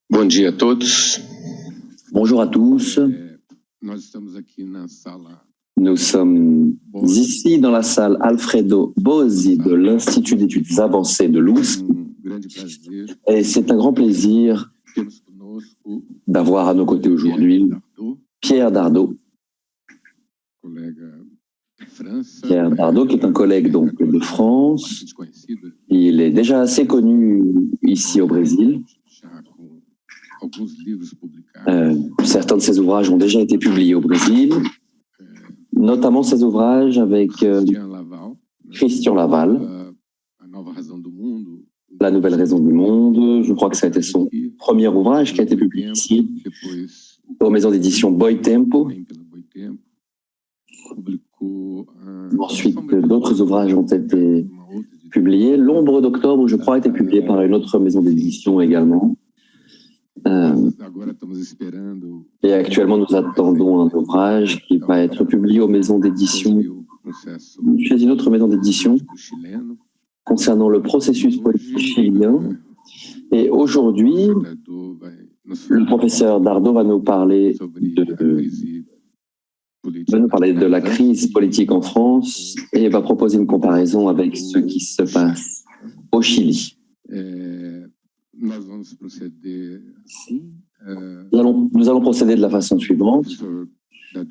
Bom dia a todos. Bonjour à tous. Nós estamos aqui na sala. Nous sommes ici dans la salle Alfredo Bozzi de l'Institut d'études avancées de Luz. Grande prazer Et c'est un grand plaisir termos conosco d'avoir à nos côtés aujourd'hui Pierre Dardot. Colega de França. Pierre Dardot, qui est un collègue donc, de France. Bastante conhecido, Il est déjà assez connu ici au Brésil. já com alguns livros publicados. Certains de ses ouvrages ont déjà été publiés au Brésil, notamment ses ouvrages avec Christian Laval, Christian Laval, A Nova Razão do Mundo. La Nouvelle Raison du Monde. Je crois que ça a été son premier ouvrage qui a été publié ici, Depois, aux maisons d'édition Boitempo. também pela Boitempo, publicou Ensuite, d'autres ouvrages ont été uma outra edição. publiés. L'Ombre d'Octobre, je crois, a été publié par une autre maison d'édition également. Agora estamos esperando Et actuellement, nous attendons un ouvrage qui va être publié aux maisons d'édition, o processo chez une autre maison d'édition, político chileno. concernant le processus politique chilien. Et aujourd'hui, Dardot vai nos le professeur Dardot va nous parler sobre de, a crise de la crise politique en France et va proposer une comparaison avec ce qui se passe au Chili. Nós vamos proceder assim. Nous allons procéder de la façon suivante.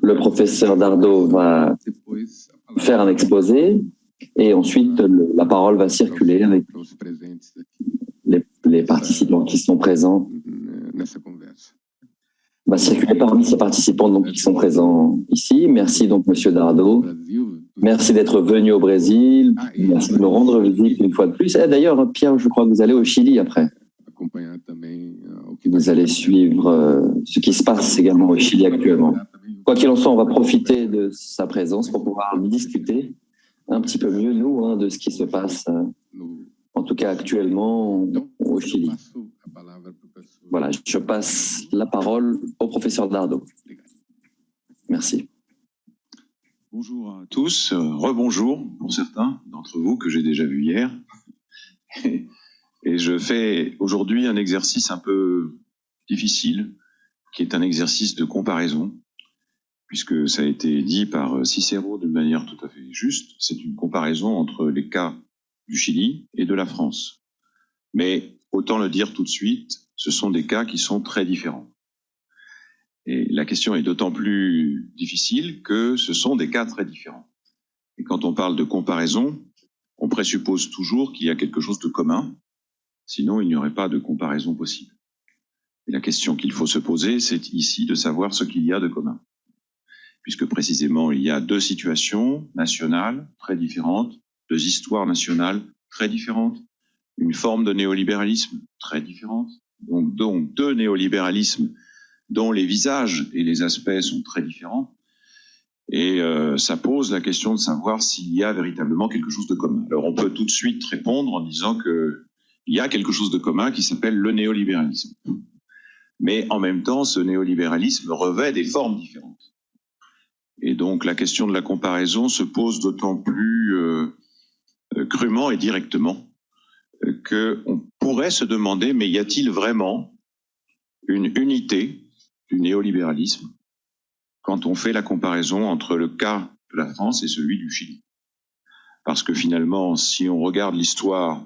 Le professeur Dardot va Depois, a palavra faire un exposé et ensuite la parole va circuler avec para os presentes aqui les participants qui sont présents, nessa conversa. va circuler parmi ces participants donc, qui sont présents ici. Merci donc Monsieur Dardot. Brasil, Merci d'être venu au Brésil. Merci de nous rendre visite une fois de plus. Et d'ailleurs, Pierre, je crois que vous allez au Chili après. acompanhar também o que Vous allez suivre ce qui se passe également au Chili actuellement. Quoi qu'il en soit, on va profiter de sa présence pour pouvoir discuter un petit peu mieux, nous, de ce qui se passe, no. en tout cas actuellement, Então, au eu Chili. passo a palavra para o professor. Voilà, je passe la parole au professeur Dardot. Merci. Bonjour à tous, rebonjour pour certains d'entre vous que j'ai déjà vus hier. Et je fais aujourd'hui un exercice un peu difficile, qui est un exercice de comparaison, puisque ça a été dit par Cicéron d'une manière tout à fait juste, c'est une comparaison entre les cas du Chili et de la France. Mais autant le dire tout de suite, ce sont des cas qui sont très différents. Et la question est d'autant plus difficile que ce sont des cas très différents. Et quand on parle de comparaison, on présuppose toujours qu'il y a quelque chose de commun, sinon il n'y aurait pas de comparaison possible. Et la question qu'il faut se poser, c'est ici de savoir ce qu'il y a de commun. Puisque précisément, il y a deux situations nationales très différentes, deux histoires nationales très différentes, une forme de néolibéralisme très différente, donc deux néolibéralismes dont les visages et les aspects sont très différents. Et ça pose la question de savoir s'il y a véritablement quelque chose de commun. Alors on peut tout de suite répondre en disant qu'il y a quelque chose de commun qui s'appelle le néolibéralisme. Mais en même temps, ce néolibéralisme revêt des formes différentes. Et donc la question de la comparaison se pose d'autant plus crûment et directement qu'on pourrait se demander, mais y a-t-il vraiment une unité du néolibéralisme quand on fait la comparaison entre le cas de la France et celui du Chili? Parce que finalement, si on regarde l'histoire,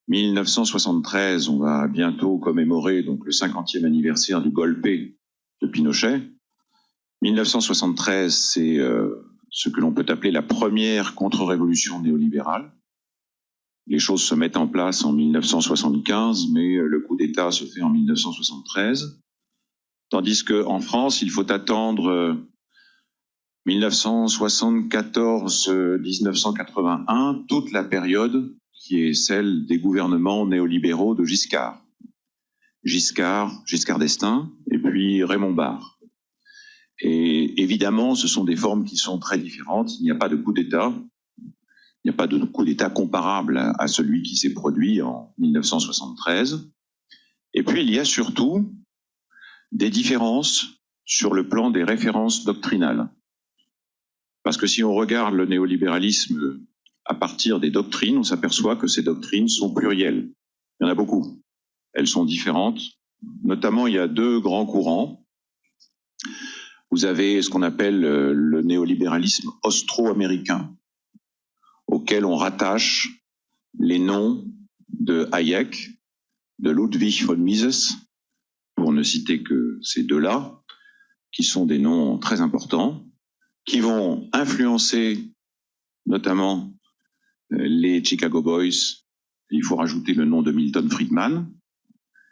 1973, on va bientôt commémorer donc le 50e anniversaire du golpe de Pinochet. 1973, c'est ce que l'on peut appeler la première contre-révolution néolibérale. Les choses se mettent en place en 1975, mais le coup d'État se fait en 1973. Tandis qu'en France, il faut attendre 1974-1981, toute la période qui est celle des gouvernements néolibéraux de Giscard. Giscard d'Estaing, et puis Raymond Barre. Et évidemment, ce sont des formes qui sont très différentes. Il n'y a pas de coup d'État. Il n'y a pas de coup d'État comparable à celui qui s'est produit en 1973. Et puis, il y a surtout des différences sur le plan des références doctrinales. Parce que si on regarde le néolibéralisme à partir des doctrines, on s'aperçoit que ces doctrines sont plurielles. Il y en a beaucoup. elles sont différentes. Notamment, il y a deux grands courants. Vous avez ce qu'on appelle le néolibéralisme austro-américain, auquel on rattache les noms de Hayek, de Ludwig von Mises, pour ne citer que ces deux-là, qui sont des noms très importants, qui vont influencer notamment les Chicago Boys. Il faut rajouter le nom de Milton Friedman.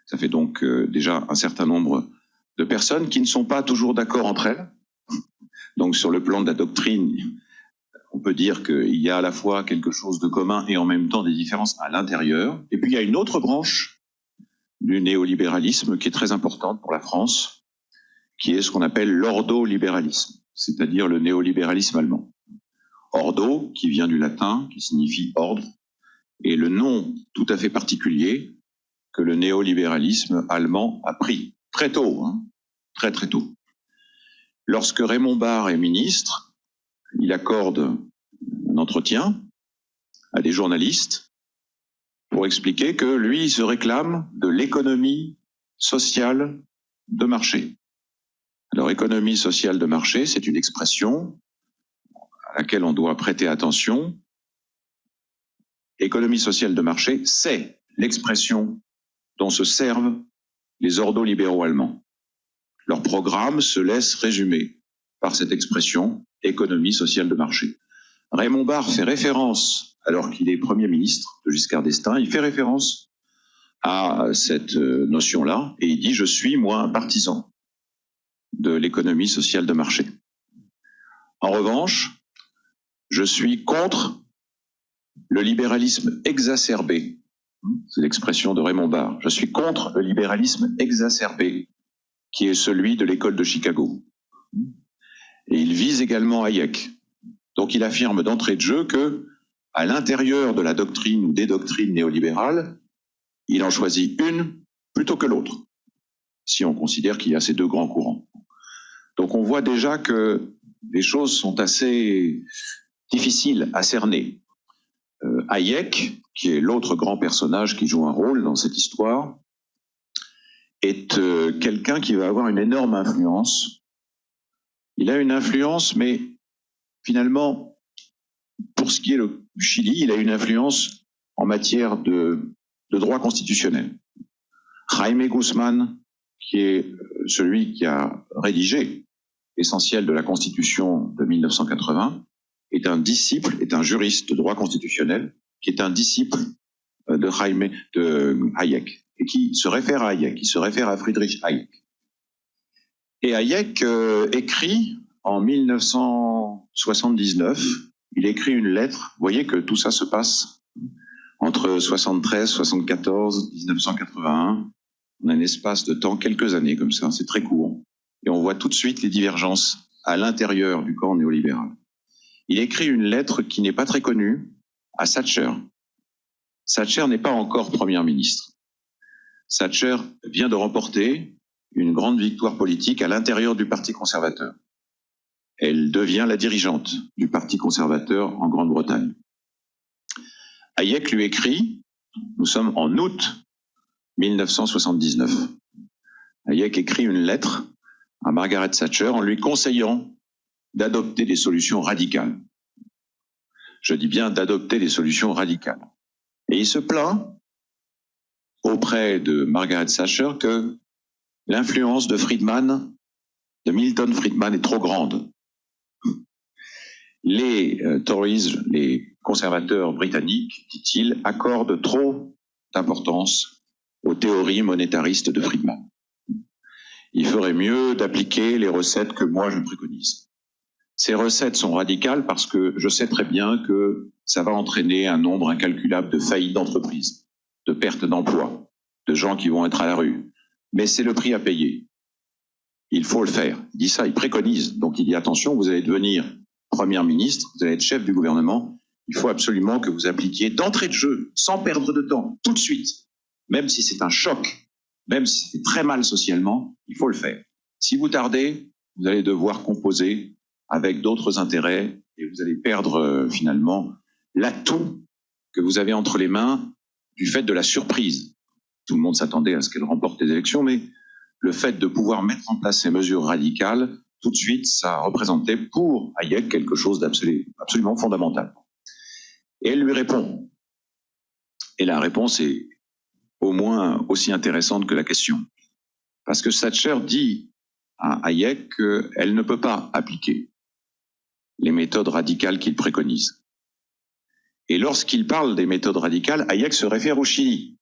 Ça fait donc déjà un certain nombre de personnes qui ne sont pas toujours d'accord entre elles. Donc sur le plan de la doctrine, on peut dire qu'il y a à la fois quelque chose de commun et en même temps des différences à l'intérieur. Et puis il y a une autre branche du néolibéralisme qui est très importante pour la France, qui est ce qu'on appelle l'ordolibéralisme, c'est-à-dire le néolibéralisme allemand. Ordo, qui vient du latin, qui signifie ordre, et le nom tout à fait particulier que le néolibéralisme allemand a pris très tôt, très très tôt. Lorsque Raymond Barre est ministre, il accorde un entretien à des journalistes pour expliquer que lui, il se réclame de l'économie sociale de marché. Alors, économie sociale de marché, c'est une expression à laquelle on doit prêter attention. Économie sociale de marché, c'est l'expression dont se servent les ordolibéraux allemands. Leur programme se laisse résumer par cette expression économie sociale de marché. Raymond Barre fait référence, alors qu'il est Premier ministre de Giscard d'Estaing, il fait référence à cette notion-là et il dit « Je suis, moi, un partisan de l'économie sociale de marché. En revanche, je suis contre le libéralisme exacerbé. » C'est l'expression de Raymond Barre. « Je suis contre le libéralisme exacerbé, qui est celui de l'école de Chicago. » Et il vise également Hayek. Donc il affirme d'entrée de jeu que, à l'intérieur de la doctrine ou des doctrines néolibérales, il en choisit une plutôt que l'autre, si on considère qu'il y a ces deux grands courants. Donc on voit déjà que les choses sont assez difficiles à cerner. Hayek, qui est l'autre grand personnage qui joue un rôle dans cette histoire, est quelqu'un qui va avoir une énorme influence. Il a une influence, mais finalement, pour ce qui est du Chili, il a une influence en matière de droit constitutionnel. Jaime Guzmán, qui est celui qui a rédigé l'essentiel de la Constitution de 1980, est un juriste de droit constitutionnel, qui est un disciple de Hayek, et qui se réfère à Hayek, qui se réfère à Friedrich Hayek. Et Hayek écrit en 1979, il écrit une lettre, vous voyez que tout ça se passe entre 73, 74, 1981, on a un espace de temps, quelques années comme ça, c'est très court, et on voit tout de suite les divergences à l'intérieur du camp néolibéral. Il écrit une lettre qui n'est pas très connue à Thatcher. Thatcher n'est pas encore première ministre. Thatcher vient de remporter une grande victoire politique à l'intérieur du Parti conservateur. Elle devient la dirigeante du Parti conservateur en Grande-Bretagne. Hayek lui écrit, nous sommes en août 1979. Hayek écrit une lettre à Margaret Thatcher en lui conseillant d'adopter des solutions radicales. Je dis bien d'adopter des solutions radicales. Et il se plaint auprès de Margaret Thatcher que l'influence de Milton Friedman est trop grande. Les Tories, les conservateurs britanniques, dit-il, accordent trop d'importance aux théories monétaristes de Friedman. Il ferait mieux d'appliquer les recettes que moi je préconise. Ces recettes sont radicales parce que je sais très bien que ça va entraîner un nombre incalculable de faillites d'entreprises, de pertes d'emplois, de gens qui vont être à la rue. Mais c'est le prix à payer. Il faut le faire. Il dit ça, il préconise. Donc il dit attention, vous allez devenir Premier ministre, vous allez être chef du gouvernement. Il faut absolument que vous appliquiez d'entrée de jeu, sans perdre de temps, tout de suite. Même si c'est un choc, même si c'est très mal socialement, il faut le faire. Si vous tardez, vous allez devoir composer avec d'autres intérêts et vous allez perdre finalement l'atout que vous avez entre les mains du fait de la surprise. tout le monde s'attendait à ce qu'elle remporte les élections, mais le fait de pouvoir mettre en place ces mesures radicales, tout de suite, ça représentait pour Hayek quelque chose d'absolument fondamental. Et elle lui répond. Et la réponse est au moins aussi intéressante que la question. Parce que Thatcher dit à Hayek qu'elle ne peut pas appliquer les méthodes radicales qu'il préconise. Et lorsqu'il parle des méthodes radicales, Hayek se réfère au Chili.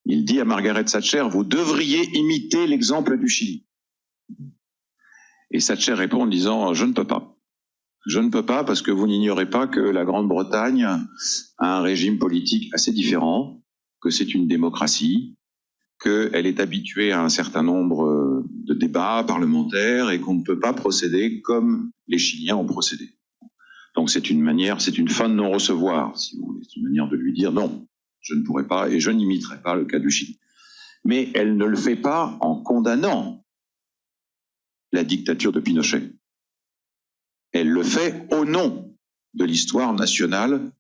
Il dit à Margaret Thatcher, vous devriez imiter l'exemple du Chili. Et Thatcher répond en disant, je ne peux pas. Je ne peux pas parce que vous n'ignorez pas que la Grande-Bretagne a un régime politique assez différent, que c'est une démocratie, qu'elle est habituée à un certain nombre de débats parlementaires et qu'on ne peut pas procéder comme les Chiliens ont procédé. Donc c'est une fin de non-recevoir, si vous voulez. C'est une manière de lui dire non, je ne pourrai pas et je n'imiterai pas le cas du Chili. Mais elle ne le fait pas en condamnant la dictature de Pinochet. Elle le fait au nom de l'histoire nationale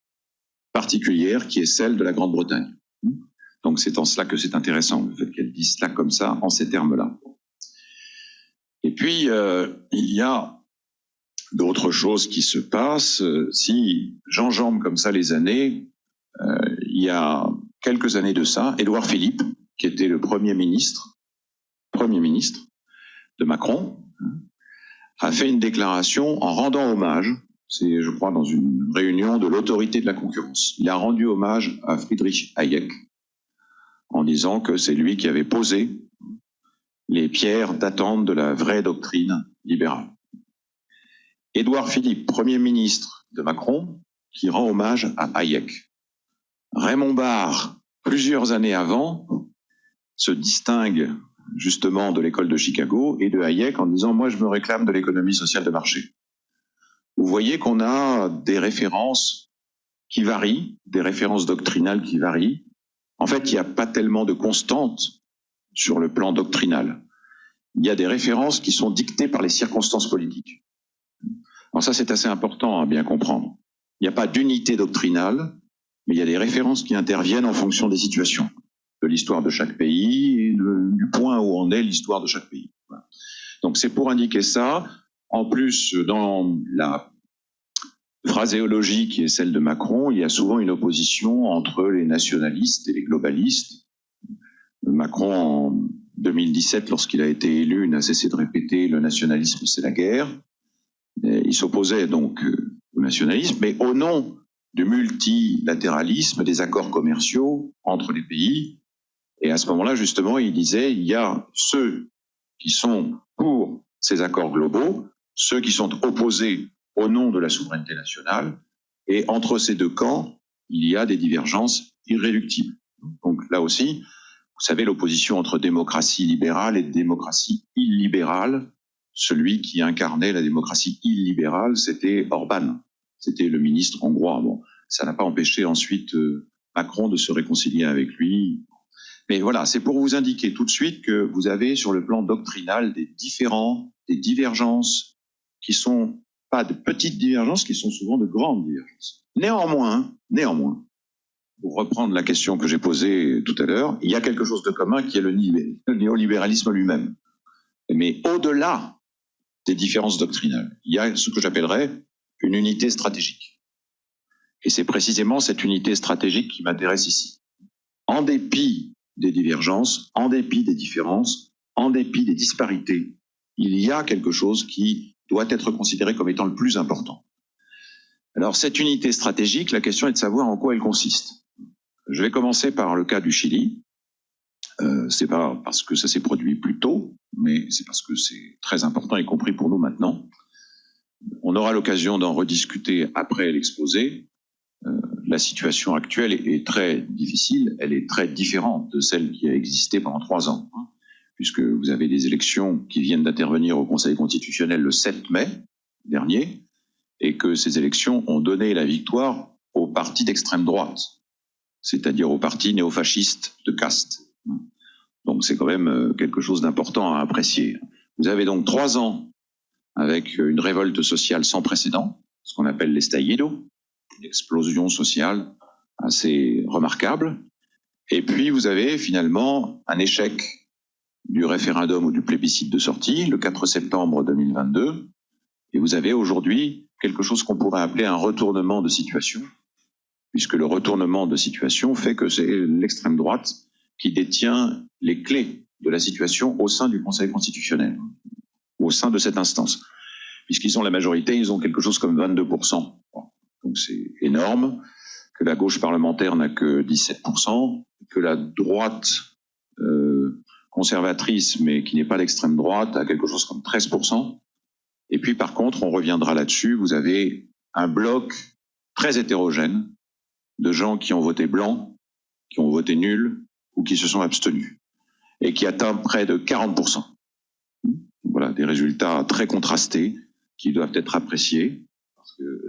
particulière qui est celle de la Grande-Bretagne. Donc c'est en cela que c'est intéressant, le fait qu'elle dise cela comme ça, en ces termes-là. Et puis, il y a d'autres choses qui se passent. Si j'enjambe comme ça les années, il y a quelques années de ça, Édouard Philippe, qui était le premier ministre de Macron, a fait une déclaration en rendant hommage, c'est je crois dans une réunion de l'autorité de la concurrence. Il a rendu hommage à Friedrich Hayek en disant que c'est lui qui avait posé les pierres d'attente de la vraie doctrine libérale. Édouard Philippe, Premier ministre de Macron, qui rend hommage à Hayek. Raymond Barre, plusieurs années avant, se distingue justement de l'école de Chicago et de Hayek en disant « moi je me réclame de l'économie sociale de marché ». Vous voyez qu'on a des références qui varient, des références doctrinales qui varient. En fait, il n'y a pas tellement de constantes sur le plan doctrinal. Il y a des références qui sont dictées par les circonstances politiques. Alors ça, c'est assez important à bien comprendre. Il n'y a pas d'unité doctrinale, mais il y a des références qui interviennent en fonction des situations, de l'histoire de chaque pays et du point où en est l'histoire de chaque pays. Voilà. Donc c'est pour indiquer ça. En plus, dans la phraséologie qui est celle de Macron, il y a souvent une opposition entre les nationalistes et les globalistes. Macron, en 2017, lorsqu'il a été élu, n'a cessé de répéter « le nationalisme, c'est la guerre ». Il s'opposait donc au nationalisme, mais au nom du multilatéralisme, des accords commerciaux entre les pays. Et à ce moment-là, justement, il disait il y a ceux qui sont pour ces accords globaux, ceux qui sont opposés au nom de la souveraineté nationale, et entre ces deux camps, il y a des divergences irréductibles. Donc là aussi, vous savez, l'opposition entre démocratie libérale et démocratie illibérale, celui qui incarnait la démocratie illibérale, c'était Orban, c'était le ministre hongrois. Bon, ça n'a pas empêché ensuite Macron de se réconcilier avec lui. Mais voilà, c'est pour vous indiquer tout de suite que vous avez sur le plan doctrinal des divergences qui sont pas de petites divergences, qui sont souvent de grandes divergences. Néanmoins, pour reprendre la question que j'ai posée tout à l'heure, il y a quelque chose de commun qui est le néolibéralisme lui-même. Mais au-delà des différences doctrinales, il y a ce que j'appellerais une unité stratégique. Et c'est précisément cette unité stratégique qui m'intéresse ici. En dépit des divergences, en dépit des différences, en dépit des disparités, il y a quelque chose qui doit être considéré comme étant le plus important. Alors cette unité stratégique, la question est de savoir en quoi elle consiste. Je vais commencer par le cas du Chili. C'est pas parce que ça s'est produit plus tôt, mais c'est parce que c'est très important, y compris pour nous maintenant. On aura l'occasion d'en rediscuter après l'exposé. La situation actuelle est très difficile, elle est très différente de celle qui a existé pendant 3 ans, puisque vous avez des élections qui viennent d'intervenir au Conseil constitutionnel le 7 mai dernier, et que ces élections ont donné la victoire au parti d'extrême droite, c'est-à-dire au parti néofasciste de Caste. Donc c'est quand même quelque chose d'important à apprécier. Vous avez donc 3 ans avec une révolte sociale sans précédent, ce qu'on appelle l'estallido, une explosion sociale assez remarquable. Et puis vous avez finalement un échec du référendum ou du plébiscite de sortie, le 4 septembre 2022, et vous avez aujourd'hui quelque chose qu'on pourrait appeler un retournement de situation, puisque le retournement de situation fait que c'est l'extrême droite qui détient les clés de la situation au sein du Conseil constitutionnel, au sein de cette instance. Puisqu'ils ont la majorité, ils ont quelque chose comme 22%. Donc c'est énorme, que la gauche parlementaire n'a que 17%, que la droite conservatrice, mais qui n'est pas l'extrême droite, a quelque chose comme 13%. Et puis par contre, on reviendra là-dessus, vous avez un bloc très hétérogène de gens qui ont voté blanc, qui ont voté nul ou qui se sont abstenus, et qui atteint près de 40%. Voilà, des résultats très contrastés qui doivent être appréciés, parce que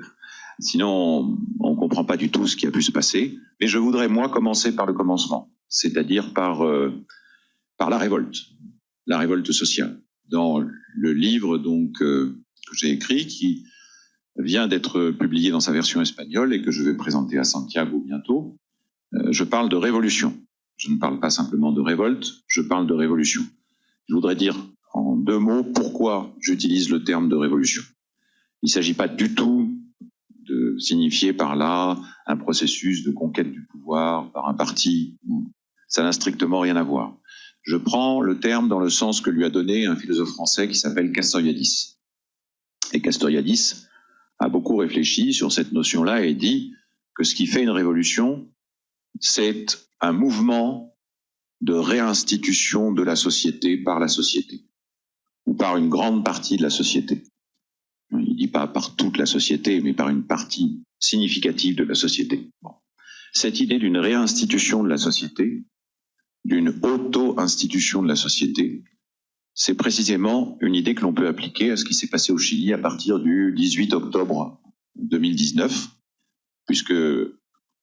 sinon on ne comprend pas du tout ce qui a pu se passer. Mais je voudrais, moi, commencer par le commencement, c'est-à-dire par la révolte sociale. Dans le livre donc que j'ai écrit, qui vient d'être publié dans sa version espagnole et que je vais présenter à Santiago bientôt, je parle de révolution. Je ne parle pas simplement de révolte, je parle de révolution. Je voudrais dire en 2 mots pourquoi j'utilise le terme de révolution. Il ne s'agit pas du tout de signifier par là un processus de conquête du pouvoir par un parti. Ça n'a strictement rien à voir. Je prends le terme dans le sens que lui a donné un philosophe français qui s'appelle Castoriadis. Et Castoriadis a beaucoup réfléchi sur cette notion-là et dit que ce qui fait une révolution, c'est un mouvement de réinstitution de la société par la société, ou par une grande partie de la société. Il ne dit pas par toute la société, mais par une partie significative de la société. Bon. Cette idée d'une réinstitution de la société, d'une auto-institution de la société, c'est précisément une idée que l'on peut appliquer à ce qui s'est passé au Chili à partir du 18 octobre 2019, puisque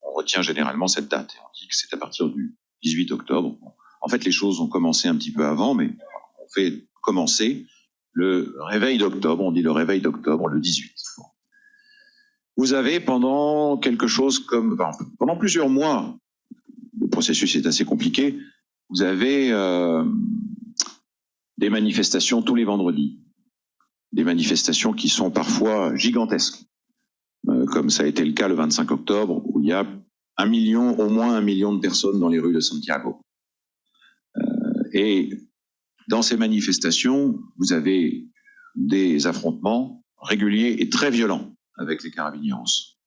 on retient généralement cette date, et on dit que c'est à partir du 18 octobre. En fait, les choses ont commencé un petit peu avant, mais on fait commencer le réveil d'octobre, on dit le réveil d'octobre, le 18. Vous avez pendant pendant plusieurs mois, le processus est assez compliqué, vous avez des manifestations tous les vendredis, des manifestations qui sont parfois gigantesques, comme ça a été le cas le 25 octobre, où il y a au moins 1 million de personnes dans les rues de Santiago. Et dans ces manifestations, vous avez des affrontements réguliers et très violents avec les carabineros.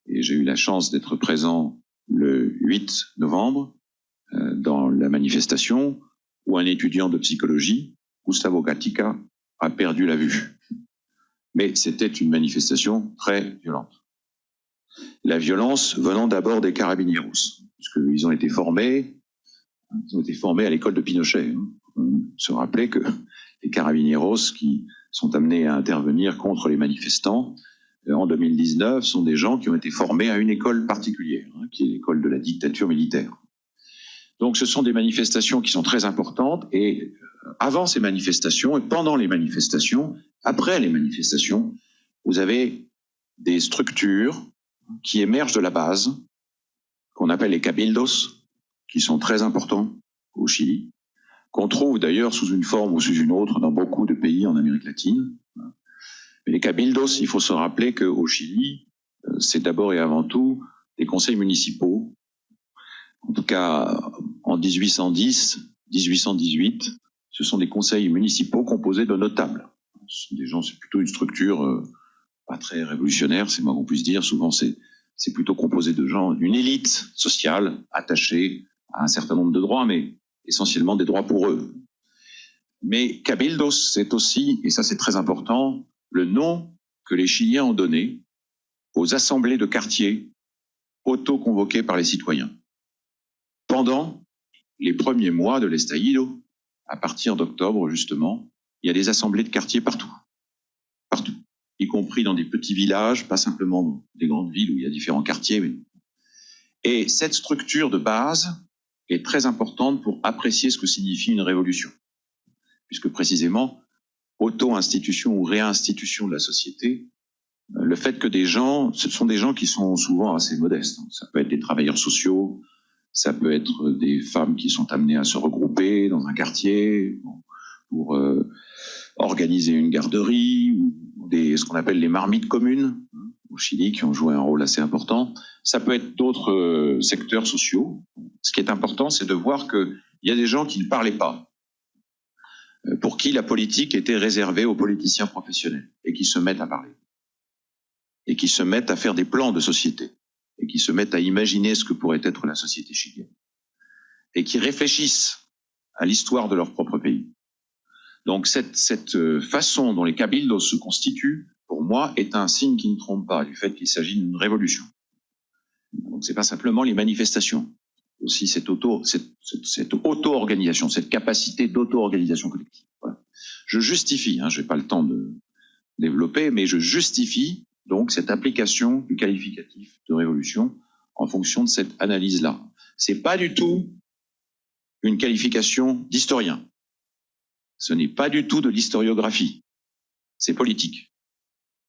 Et j'ai eu la chance d'être présent le 8 novembre dans la manifestation où un étudiant de psychologie, Gustavo Gatica, a perdu la vue. Mais c'était une manifestation très violente. La violence venant d'abord des carabineros, puisqu'ils ont été formés à l'école de Pinochet. Se rappeler que les carabineros qui sont amenés à intervenir contre les manifestants en 2019 sont des gens qui ont été formés à une école particulière, qui est l'école de la dictature militaire. Donc ce sont des manifestations qui sont très importantes, et avant ces manifestations et pendant les manifestations, après les manifestations, vous avez des structures qui émergent de la base, qu'on appelle les cabildos, qui sont très importants au Chili, qu'on trouve d'ailleurs sous une forme ou sous une autre dans beaucoup de pays en Amérique latine. Mais les cabildos, il faut se rappeler qu'au Chili, c'est d'abord et avant tout des conseils municipaux. En tout cas, en 1810, 1818, ce sont des conseils municipaux composés de notables. Ce sont des gens, c'est plutôt une structure pas très révolutionnaire, c'est moins qu'on puisse dire. Souvent, c'est plutôt composé de gens, d'une élite sociale attachée à un certain nombre de droits, mais essentiellement des droits pour eux. Mais cabildos, c'est aussi, et ça c'est très important, le nom que les Chiliens ont donné aux assemblées de quartier auto-convoquées par les citoyens. Pendant les premiers mois de l'estallido, à partir d'octobre justement, il y a des assemblées de quartier partout, y compris dans des petits villages, pas simplement dans des grandes villes où il y a différents quartiers. Et cette structure de base est très importante pour apprécier ce que signifie une révolution, puisque précisément, auto-institution ou réinstitution de la société, le fait que ce sont des gens qui sont souvent assez modestes. Ça peut être des travailleurs sociaux, ça peut être des femmes qui sont amenées à se regrouper dans un quartier pour organiser une garderie, ou ce qu'on appelle les marmites communes au Chili, qui ont joué un rôle assez important. Ça peut être d'autres secteurs sociaux. Ce qui est important, c'est de voir qu'il y a des gens qui ne parlaient pas, pour qui la politique était réservée aux politiciens professionnels, et qui se mettent à parler, et qui se mettent à faire des plans de société, et qui se mettent à imaginer ce que pourrait être la société chilienne, et qui réfléchissent à l'histoire de leur propre pays. Donc cette façon dont les cabildos se constituent, pour moi, est un signe qui ne trompe pas du fait qu'il s'agit d'une révolution. Donc c'est pas simplement les manifestations, aussi cette auto-organisation, cette capacité d'auto-organisation collective. Voilà. Je justifie, je n'ai pas le temps de développer, mais je justifie donc cette application du qualificatif de révolution en fonction de cette analyse-là. C'est pas du tout une qualification d'historien. Ce n'est pas du tout de l'historiographie. C'est politique.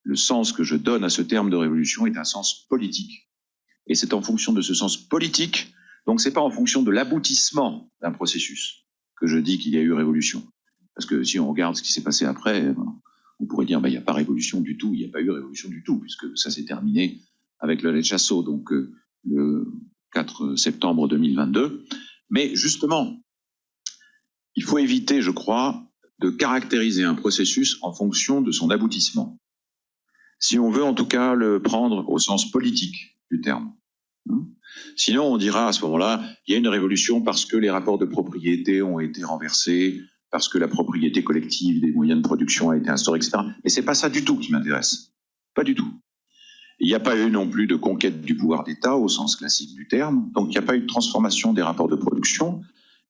Le sens que je donne à ce terme de révolution est un sens politique. Et c'est en fonction de ce sens politique, donc c'est pas en fonction de l'aboutissement d'un processus que je dis qu'il y a eu révolution. Parce que si on regarde ce qui s'est passé après, on pourrait dire il n'y a pas révolution du tout, il n'y a pas eu révolution du tout, puisque ça s'est terminé avec le rechazo, donc le 4 septembre 2022. Mais justement, il faut éviter, je crois, de caractériser un processus en fonction de son aboutissement. Si on veut en tout cas le prendre au sens politique du terme. Sinon, on dira à ce moment-là, il y a une révolution parce que les rapports de propriété ont été renversés, parce que la propriété collective des moyens de production a été instaurée, etc. Mais c'est pas ça du tout qui m'intéresse. Pas du tout. Il n'y a pas eu non plus de conquête du pouvoir d'État au sens classique du terme, donc il n'y a pas eu de transformation des rapports de production,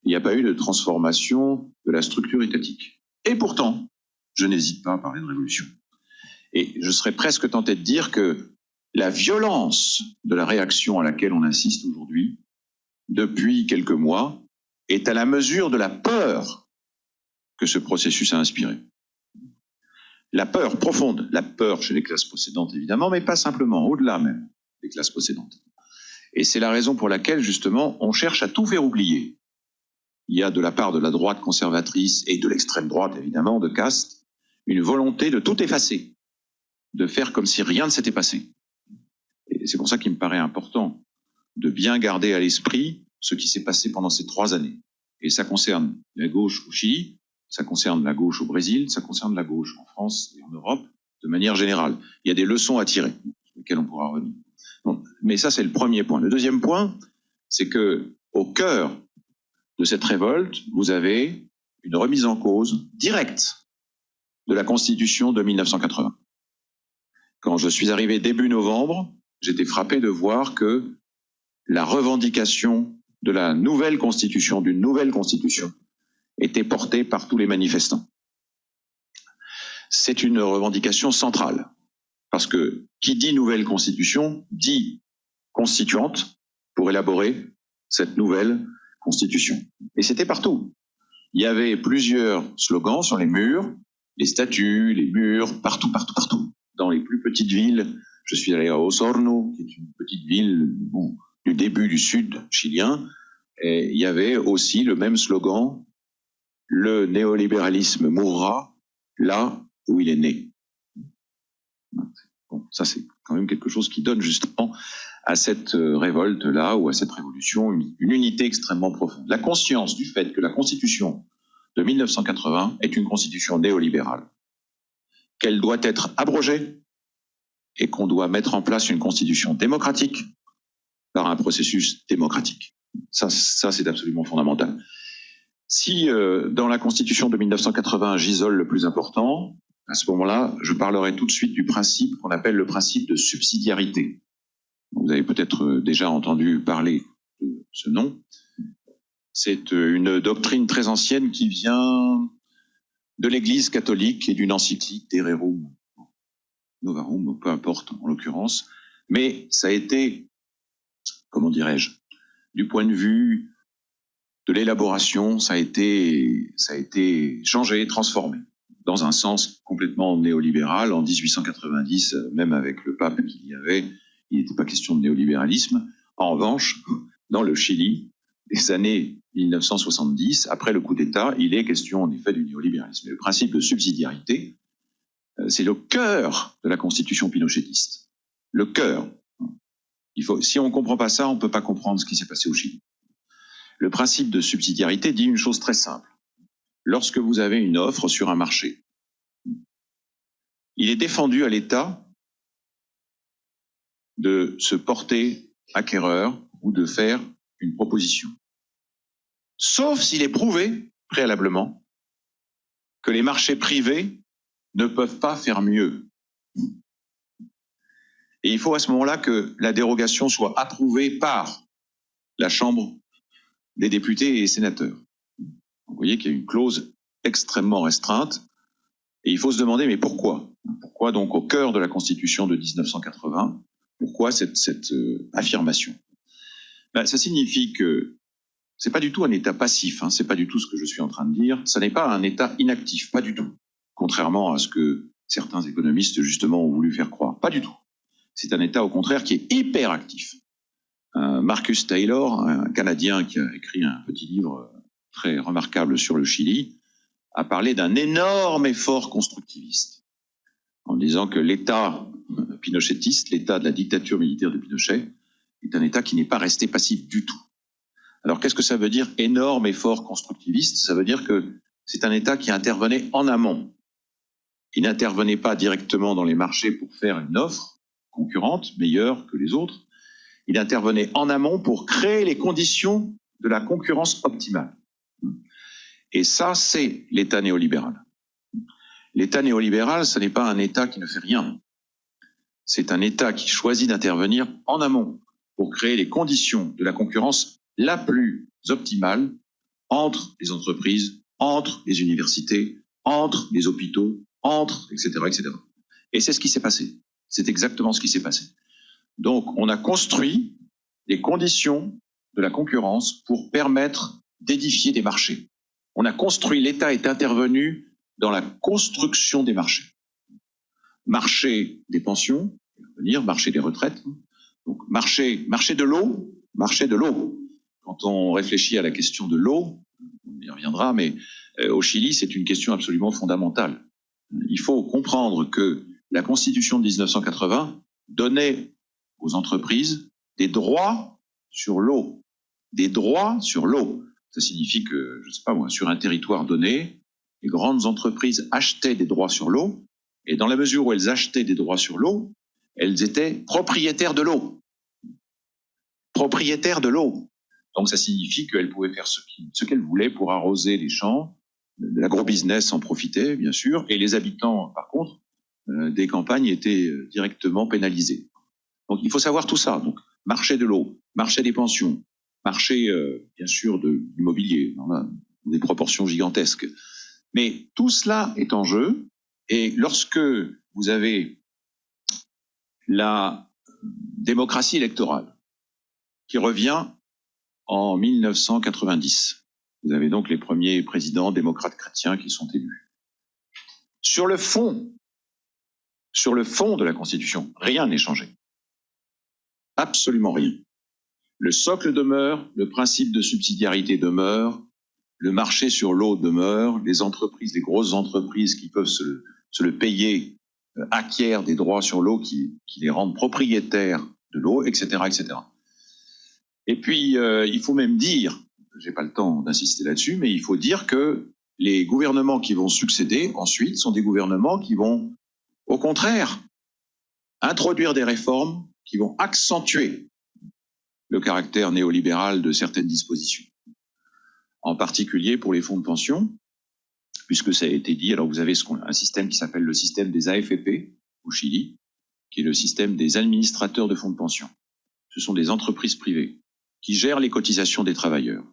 il n'y a pas eu de transformation de la structure étatique. Et pourtant, je n'hésite pas à parler de révolution. Et je serais presque tenté de dire que la violence de la réaction à laquelle on insiste aujourd'hui, depuis quelques mois, est à la mesure de la peur que ce processus a inspiré. La peur profonde, la peur chez les classes possédantes évidemment, mais pas simplement, au-delà même des classes possédantes. Et c'est la raison pour laquelle justement on cherche à tout faire oublier. Il y a de la part de la droite conservatrice et de l'extrême droite évidemment, de caste, une volonté de tout effacer, de faire comme si rien ne s'était passé. Et c'est pour ça qu'il me paraît important de bien garder à l'esprit ce qui s'est passé pendant ces 3 années. Et ça concerne la gauche au Chili, ça concerne la gauche au Brésil, ça concerne la gauche en France et en Europe de manière générale. Il y a des leçons à tirer, sur lesquelles on pourra revenir. Bon, mais ça, c'est le premier point. Le deuxième point, c'est que au cœur de cette révolte, vous avez une remise en cause directe de la Constitution de 1980. Quand je suis arrivé début novembre, j'étais frappé de voir que la revendication de la nouvelle Constitution, d'une nouvelle Constitution, était portée par tous les manifestants. C'est une revendication centrale, parce que qui dit nouvelle Constitution dit constituante pour élaborer cette nouvelle Constitution. Et c'était partout. Il y avait plusieurs slogans sur les murs, les statues, les murs, partout. Dans les plus petites villes, je suis allé à Osorno, qui est une petite ville du début du sud chilien, et il y avait aussi le même slogan, le néolibéralisme mourra là où il est né. Bon, ça c'est quand même quelque chose qui donne justement à cette révolte-là ou à cette révolution une unité extrêmement profonde. La conscience du fait que la Constitution de 1980 est une constitution néolibérale, qu'elle doit être abrogée et qu'on doit mettre en place une constitution démocratique par un processus démocratique. Ça c'est absolument fondamental. Si dans la Constitution de 1980, j'isole le plus important, à ce moment-là, je parlerai tout de suite du principe qu'on appelle le principe de subsidiarité. Vous avez peut-être déjà entendu parler de ce nom. C'est une doctrine très ancienne qui vient de l'Église catholique et d'une encyclique de Rerum Novarum, peu importe en l'occurrence, mais ça a été, comment dirais-je, du point de vue de l'élaboration, ça a été changé, transformé, dans un sens complètement néolibéral. En 1890, même avec le pape qu'il y avait, il n'était pas question de néolibéralisme. En revanche, dans le Chili des années 1970, après le coup d'État, il est question en effet du néolibéralisme. Et le principe de subsidiarité, c'est le cœur de la constitution pinochetiste. Le cœur. Si on ne comprend pas ça, on ne peut pas comprendre ce qui s'est passé au Chili. Le principe de subsidiarité dit une chose très simple. Lorsque vous avez une offre sur un marché, il est défendu à l'État de se porter acquéreur ou de faire une proposition. Sauf s'il est prouvé préalablement que les marchés privés ne peuvent pas faire mieux. Et il faut à ce moment-là que la dérogation soit approuvée par la Chambre des députés et sénateurs. Vous voyez qu'il y a une clause extrêmement restreinte et il faut se demander mais pourquoi ? Pourquoi donc au cœur de la Constitution de 1980 ? Pourquoi cette affirmation ? Ça signifie que c'est pas du tout un État passif, c'est pas du tout ce que je suis en train de dire. Ça n'est pas un État inactif, pas du tout. Contrairement à ce que certains économistes justement ont voulu faire croire, pas du tout. C'est un État au contraire qui est hyper actif. Marcus Taylor, un Canadien qui a écrit un petit livre très remarquable sur le Chili, a parlé d'un énorme effort constructiviste, en disant que l'État pinochetiste, l'État de la dictature militaire de Pinochet, est un État qui n'est pas resté passif du tout. Alors qu'est-ce que ça veut dire énorme effort constructiviste ? Ça veut dire que c'est un État qui intervenait en amont. Il n'intervenait pas directement dans les marchés pour faire une offre concurrente, meilleure que les autres. Il intervenait en amont pour créer les conditions de la concurrence optimale. Et ça, c'est l'État néolibéral. L'État néolibéral, ce n'est pas un État qui ne fait rien. C'est un État qui choisit d'intervenir en amont pour créer les conditions de la concurrence la plus optimale entre les entreprises, entre les universités, entre les hôpitaux, entre, etc., etc. Et c'est ce qui s'est passé. C'est exactement ce qui s'est passé. Donc, on a construit les conditions de la concurrence pour permettre d'édifier des marchés. On a construit, l'État est intervenu dans la construction des marchés. Marché des pensions, marché des retraites, donc marché de l'eau, marché de l'eau. Quand on réfléchit à la question de l'eau, on y reviendra, mais au Chili, c'est une question absolument fondamentale. Il faut comprendre que la Constitution de 1980 donnait aux entreprises des droits sur l'eau. Des droits sur l'eau. Ça signifie que, je ne sais pas moi, sur un territoire donné, les grandes entreprises achetaient des droits sur l'eau, et dans la mesure où elles achetaient des droits sur l'eau, elles étaient propriétaires de l'eau. Propriétaires de l'eau. Donc ça signifie qu'elles pouvaient faire ce qu'elles voulaient pour arroser les champs. L'agrobusiness en profitait, bien sûr, et les habitants, par contre, des campagnes étaient directement pénalisés. Donc il faut savoir tout ça. Donc marché de l'eau, marché des pensions, marché, bien sûr, de l'immobilier, dans des proportions gigantesques. Mais tout cela est en jeu, et lorsque vous avez la démocratie électorale qui revient en 1990, vous avez donc les premiers présidents démocrates chrétiens qui sont élus. Sur le fond de la Constitution, rien n'est changé. Absolument rien. Le socle demeure, le principe de subsidiarité demeure, le marché sur l'eau demeure, les entreprises, les grosses entreprises qui peuvent se le payer acquièrent des droits sur l'eau qui les rendent propriétaires de l'eau, etc., etc. Et puis, il faut même dire, j'ai pas le temps d'insister là-dessus, mais il faut dire que les gouvernements qui vont succéder ensuite sont des gouvernements qui vont, au contraire, introduire des réformes qui vont accentuer le caractère néolibéral de certaines dispositions. En particulier pour les fonds de pension, puisque ça a été dit, alors vous avez un système qui s'appelle le système des AFP au Chili, qui est le système des administrateurs de fonds de pension. Ce sont des entreprises privées qui gèrent les cotisations des travailleurs.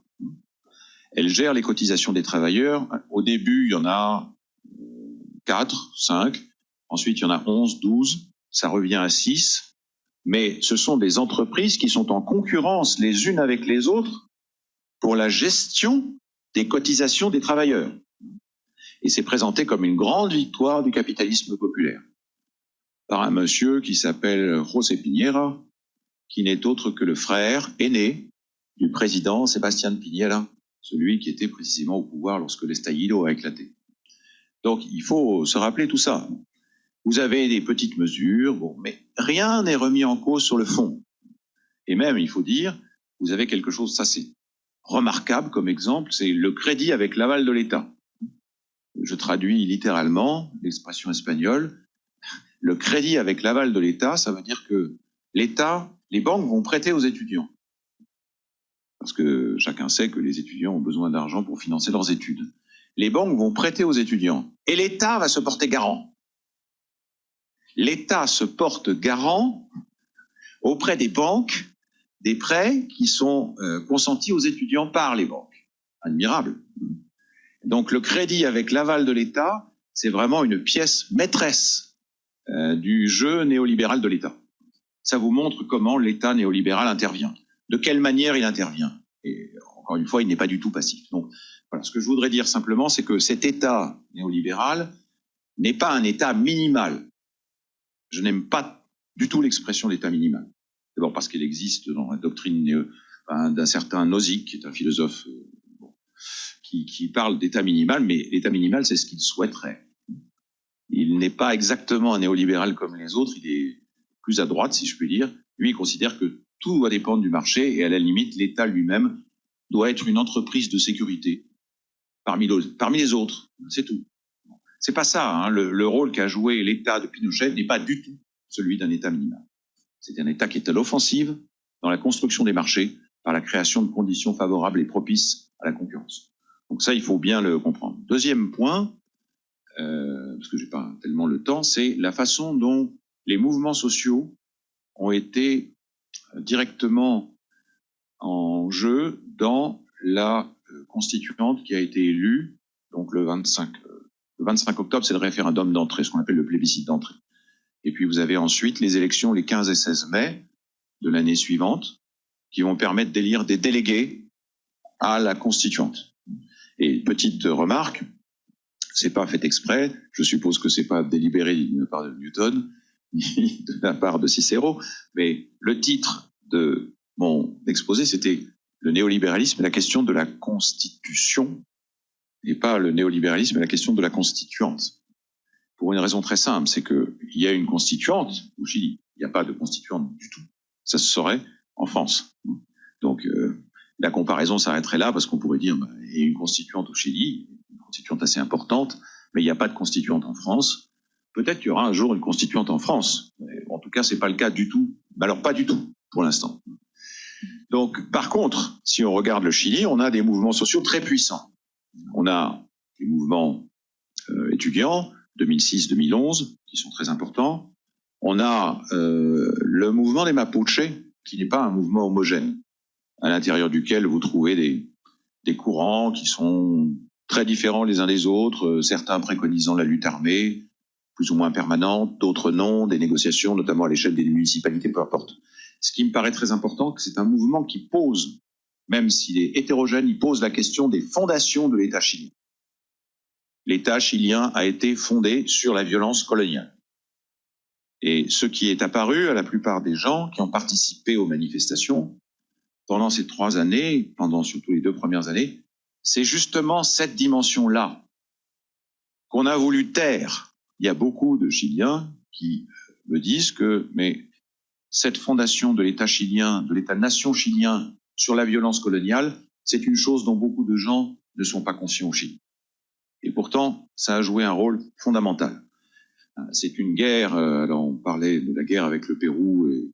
Elles gèrent les cotisations des travailleurs. Au début, il y en a 4, 5. Ensuite, il y en a 11, 12. Ça revient à 6. Mais ce sont des entreprises qui sont en concurrence les unes avec les autres pour la gestion des cotisations des travailleurs. Et c'est présenté comme une grande victoire du capitalisme populaire par un monsieur qui s'appelle José Piñera, qui n'est autre que le frère aîné du président Sebastián Piñera, celui qui était précisément au pouvoir lorsque l'estallido a éclaté. Donc il faut se rappeler tout ça. Vous avez des petites mesures, bon, mais rien n'est remis en cause sur le fond. Et même, il faut dire, vous avez quelque chose, ça c'est remarquable comme exemple, c'est le crédit avec l'aval de l'État. Je traduis littéralement l'expression espagnole. Le crédit avec l'aval de l'État, ça veut dire que l'État, les banques vont prêter aux étudiants. Parce que chacun sait que les étudiants ont besoin d'argent pour financer leurs études. Les banques vont prêter aux étudiants. Et l'État va se porter garant. L'État se porte garant auprès des banques des prêts qui sont consentis aux étudiants par les banques. Admirable. Donc le crédit avec l'aval de l'État, c'est vraiment une pièce maîtresse du jeu néolibéral de l'État. Ça vous montre comment l'État néolibéral intervient, de quelle manière il intervient. Et encore une fois, il n'est pas du tout passif. Donc voilà, ce que je voudrais dire simplement, c'est que cet État néolibéral n'est pas un État minimal. Je n'aime pas du tout l'expression d'État minimal. D'abord parce qu'elle existe dans la doctrine d'un certain Nozick, qui est un philosophe qui parle d'État minimal, mais l'État minimal, c'est ce qu'il souhaiterait. Il n'est pas exactement un néolibéral comme les autres, il est plus à droite, si je puis dire. Lui, il considère que tout doit dépendre du marché et à la limite, l'État lui-même doit être une entreprise de sécurité parmi les autres. C'est tout. C'est pas ça, hein. Le rôle qu'a joué l'État de Pinochet n'est pas du tout celui d'un État minimal. C'est un État qui est à l'offensive dans la construction des marchés par la création de conditions favorables et propices à la concurrence. Donc ça, il faut bien le comprendre. Deuxième point, parce que j'ai pas tellement le temps, c'est la façon dont les mouvements sociaux ont été directement en jeu dans la constituante qui a été élue, donc le 25 octobre, c'est le référendum d'entrée, ce qu'on appelle le plébiscite d'entrée. Et puis vous avez ensuite les élections les 15 et 16 mai de l'année suivante, qui vont permettre d'élire des délégués à la constituante. Et petite remarque, c'est pas fait exprès, je suppose que c'est pas délibéré de la part de Newton, ni de la part de Cicéro, mais le titre de mon exposé, c'était le néolibéralisme et la question de la constitution, et pas le néolibéralisme et la question de la constituante. Pour une raison très simple, c'est qu'il y a une constituante au Chili, il n'y a pas de constituante du tout. Ça se saurait en France. Donc la comparaison s'arrêterait là, parce qu'on pourrait dire, il y a une constituante au Chili, une constituante assez importante, mais il n'y a pas de constituante en France. Peut-être qu'il y aura un jour une constituante en France. Mais en tout cas, c'est pas le cas du tout. Alors pas du tout, pour l'instant. Donc, par contre, si on regarde le Chili, on a des mouvements sociaux très puissants. On a les mouvements étudiants, 2006-2011, qui sont très importants. On a le mouvement des Mapuche, qui n'est pas un mouvement homogène, à l'intérieur duquel vous trouvez des courants qui sont très différents les uns des autres, certains préconisant la lutte armée, plus ou moins permanente, d'autres non, des négociations, notamment à l'échelle des municipalités, peu importe. Ce qui me paraît très important, c'est un mouvement qui pose, même s'il est hétérogène, il pose la question des fondations de l'État chilien. L'État chilien a été fondé sur la violence coloniale. Et ce qui est apparu à la plupart des gens qui ont participé aux manifestations pendant ces 3 années, pendant surtout les 2 premières années, c'est justement cette dimension-là qu'on a voulu taire. Il y a beaucoup de Chiliens qui me disent que mais cette fondation de l'État chilien, de l'État-nation chilien sur la violence coloniale, c'est une chose dont beaucoup de gens ne sont pas conscients au Chili. Et pourtant, ça a joué un rôle fondamental. C'est une guerre, alors on parlait de la guerre avec le Pérou et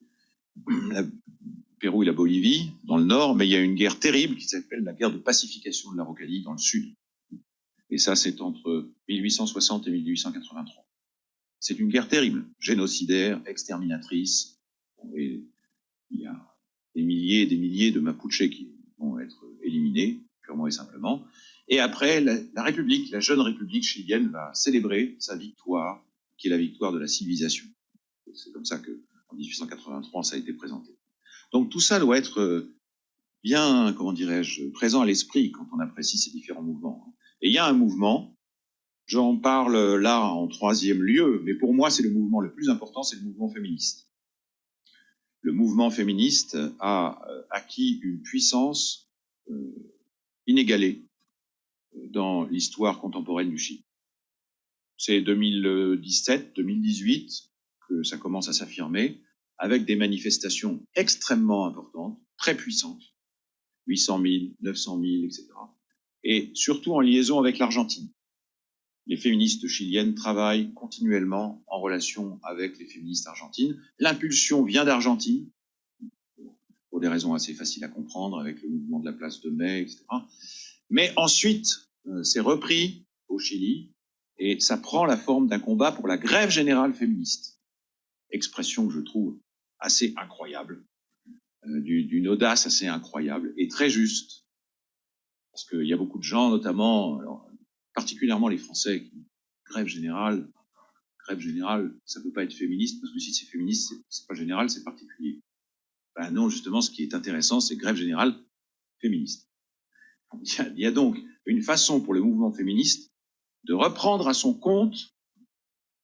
la Bolivie dans le nord, mais il y a une guerre terrible qui s'appelle la guerre de pacification de l'Araucanie dans le sud. Et ça, c'est entre 1860 et 1883. C'est une guerre terrible, génocidaire, exterminatrice. Et il y a des milliers et des milliers de Mapuche qui vont être éliminés, purement et simplement. Et après, la République, la jeune République chilienne va célébrer sa victoire, qui est la victoire de la civilisation. C'est comme ça que, en 1883, ça a été présenté. Donc tout ça doit être bien, comment dirais-je, présent à l'esprit quand on apprécie ces différents mouvements. Et il y a un mouvement, j'en parle là en 3e lieu, mais pour moi c'est le mouvement le plus important, c'est le mouvement féministe. le mouvement féministe a acquis une puissance inégalée dans l'histoire contemporaine du Chili. C'est 2017, 2018 que ça commence à s'affirmer, avec des manifestations extrêmement importantes, très puissantes, 800 000, 900 000, etc. Et surtout en liaison avec l'Argentine. Les féministes chiliennes travaillent continuellement en relation avec les féministes argentines. L'impulsion vient d'Argentine, pour des raisons assez faciles à comprendre, avec le mouvement de la place de Mai, etc. Mais ensuite, c'est repris au Chili, et ça prend la forme d'un combat pour la grève générale féministe. Expression que je trouve assez incroyable, d'une audace assez incroyable, et très juste. Parce qu'il y a beaucoup de gens, notamment, alors, particulièrement les Français, qui grève générale, ça peut pas être féministe, parce que si c'est féministe, c'est pas général, c'est particulier. Ben non, justement, ce qui est intéressant, c'est grève générale féministe. Il y a donc une façon pour le mouvement féministe de reprendre à son compte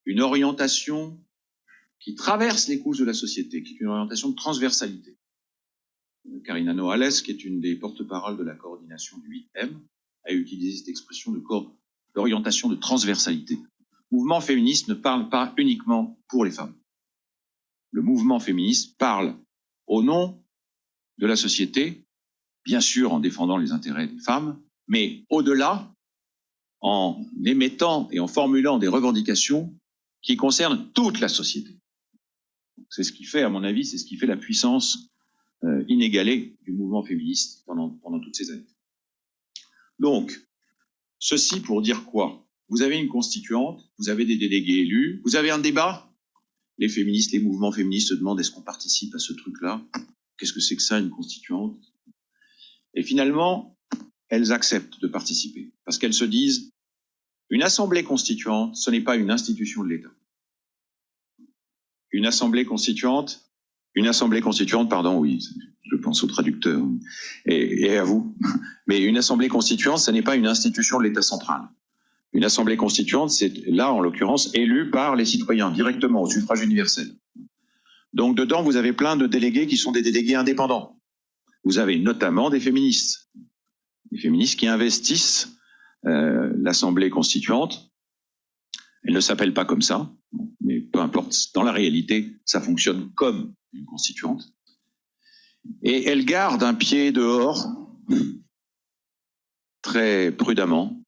une orientation qui traverse les couches de la société, qui est une orientation de transversalité. Karina Noales, qui est une des porte-paroles de la coordination du 8M, a utilisé cette expression d'orientation de transversalité. Le mouvement féministe ne parle pas uniquement pour les femmes. Le mouvement féministe parle au nom de la société, bien sûr en défendant les intérêts des femmes, mais au-delà, en émettant et en formulant des revendications qui concernent toute la société. C'est ce qui fait, à mon avis, c'est ce qui fait la puissance inégalée du mouvement féministe pendant toutes ces années. Donc, ceci pour dire quoi? Vous avez une constituante, vous avez des délégués élus, vous avez un débat. Les féministes, les mouvements féministes se demandent est-ce qu'on participe à ce truc-là? Qu'est-ce que c'est que ça, une constituante? Et finalement, elles acceptent de participer parce qu'elles se disent une assemblée constituante, ce n'est pas une institution de l'État. Une assemblée constituante, pardon, oui, je pense au traducteur et à vous. Mais une assemblée constituante, ce n'est pas une institution de l'État central. Une assemblée constituante, c'est là, en l'occurrence, élue par les citoyens, directement, au suffrage universel. Donc, dedans, vous avez plein de délégués qui sont des délégués indépendants. Vous avez notamment des féministes qui investissent l'assemblée constituante. Elle ne s'appelle pas comme ça, mais peu importe, dans la réalité, ça fonctionne comme une constituante. Et elle garde un pied dehors, très prudemment.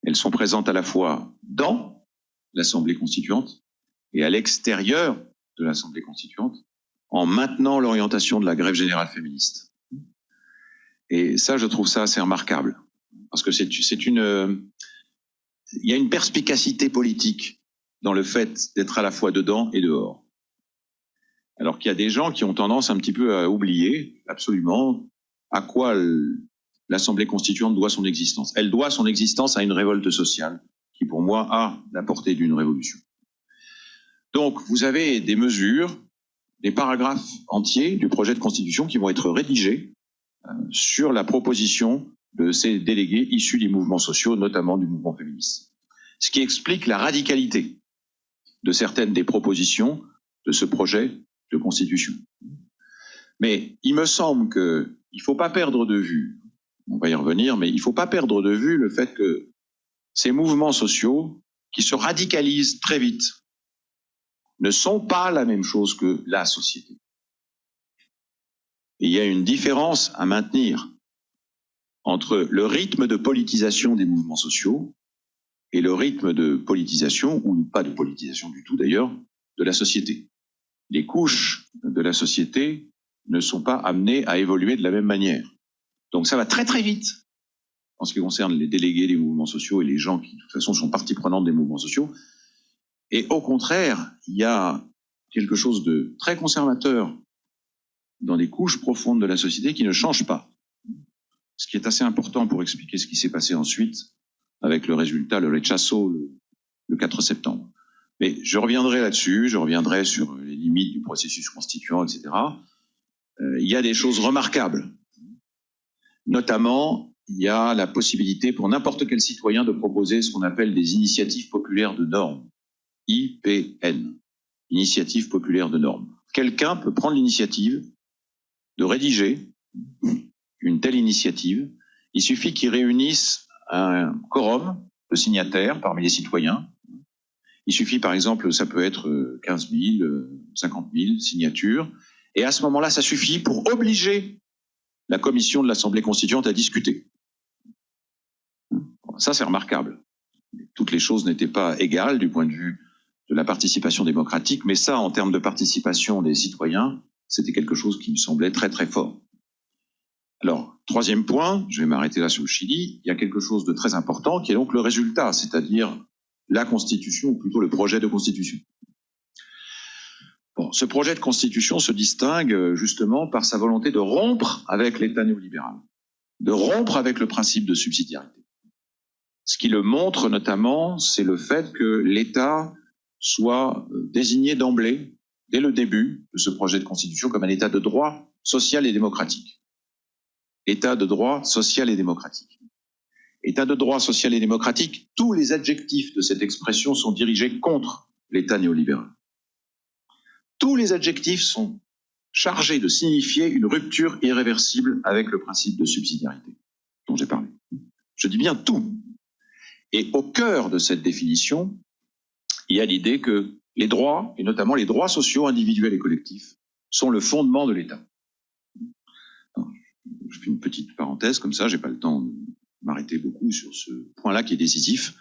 Elles sont présentes à la fois dans l'Assemblée constituante et à l'extérieur de l'Assemblée constituante, en maintenant l'orientation de la grève générale féministe. Et ça, je trouve ça assez remarquable, parce que il y a une perspicacité politique dans le fait d'être à la fois dedans et dehors. Alors qu'il y a des gens qui ont tendance un petit peu à oublier absolument à quoi l'Assemblée constituante doit son existence. Elle doit son existence à une révolte sociale qui, pour moi, a la portée d'une révolution. Donc, vous avez des mesures, des paragraphes entiers du projet de constitution qui vont être rédigés sur la proposition de ces délégués issus des mouvements sociaux, notamment du mouvement féministe. Ce qui explique la radicalité de certaines des propositions de ce projet de constitution. Mais il me semble qu'il ne faut pas perdre de vue, on va y revenir, mais il ne faut pas perdre de vue le fait que ces mouvements sociaux qui se radicalisent très vite ne sont pas la même chose que la société. Et il y a une différence à maintenir entre le rythme de politisation des mouvements sociaux et le rythme de politisation, ou pas de politisation du tout d'ailleurs, de la société. Les couches de la société ne sont pas amenées à évoluer de la même manière. Donc ça va très très vite en ce qui concerne les délégués des mouvements sociaux et les gens qui de toute façon sont partie prenante des mouvements sociaux. Et au contraire, il y a quelque chose de très conservateur dans des couches profondes de la société qui ne changent pas. Ce qui est assez important pour expliquer ce qui s'est passé ensuite avec le résultat, le rechazo, le 4 septembre. Mais je reviendrai là-dessus, je reviendrai sur les limites du processus constituant, etc. Il y a des choses remarquables. Notamment, il y a la possibilité pour n'importe quel citoyen de proposer ce qu'on appelle des initiatives populaires de normes, IPN. initiative populaire de normes. Quelqu'un peut prendre l'initiative de rédiger une telle initiative. Il suffit qu'il réunisse un quorum de signataires parmi les citoyens. Il suffit, par exemple, ça peut être 15 000, 50 000 signatures. Et à ce moment-là, ça suffit pour obliger la commission de l'Assemblée constituante à discuter. Ça, c'est remarquable. Toutes les choses n'étaient pas égales du point de vue de la participation démocratique, mais ça, en termes de participation des citoyens, c'était quelque chose qui me semblait très très fort. Alors, troisième point, je vais m'arrêter là sur le Chili, il y a quelque chose de très important qui est donc le résultat, c'est-à-dire la constitution, ou plutôt le projet de constitution. Bon, ce projet de constitution se distingue justement par sa volonté de rompre avec l'État néolibéral, de rompre avec le principe de subsidiarité. Ce qui le montre notamment, c'est le fait que l'État soit désigné d'emblée, dès le début de ce projet de constitution, comme un État de droit social et démocratique. État de droit social et démocratique. État de droit social et démocratique, tous les adjectifs de cette expression sont dirigés contre l'État néolibéral. Tous les adjectifs sont chargés de signifier une rupture irréversible avec le principe de subsidiarité dont j'ai parlé. Je dis bien tout. Et au cœur de cette définition, il y a l'idée que les droits, et notamment les droits sociaux individuels et collectifs, sont le fondement de l'État. Je fais une petite parenthèse, comme ça, j'ai pas le temps de m'arrêter beaucoup sur ce point-là qui est décisif.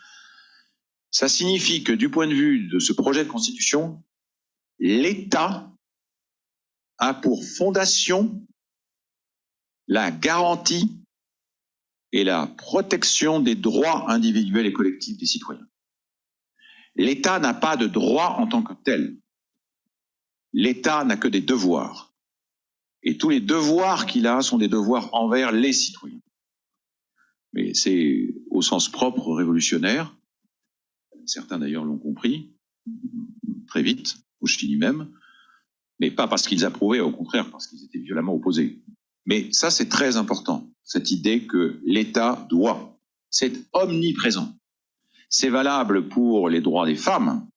Ça signifie que du point de vue de ce projet de constitution, l'État a pour fondation la garantie et la protection des droits individuels et collectifs des citoyens. L'État n'a pas de droits en tant que tel. L'État n'a que des devoirs. Et tous les devoirs qu'il a sont des devoirs envers les citoyens. Mais c'est au sens propre révolutionnaire. Certains d'ailleurs l'ont compris très vite, au Chili même, mais pas parce qu'ils approuvaient, au contraire, parce qu'ils étaient violemment opposés. Mais ça, c'est très important, cette idée que l'État doit. C'est omniprésent. C'est valable pour les droits des femmes,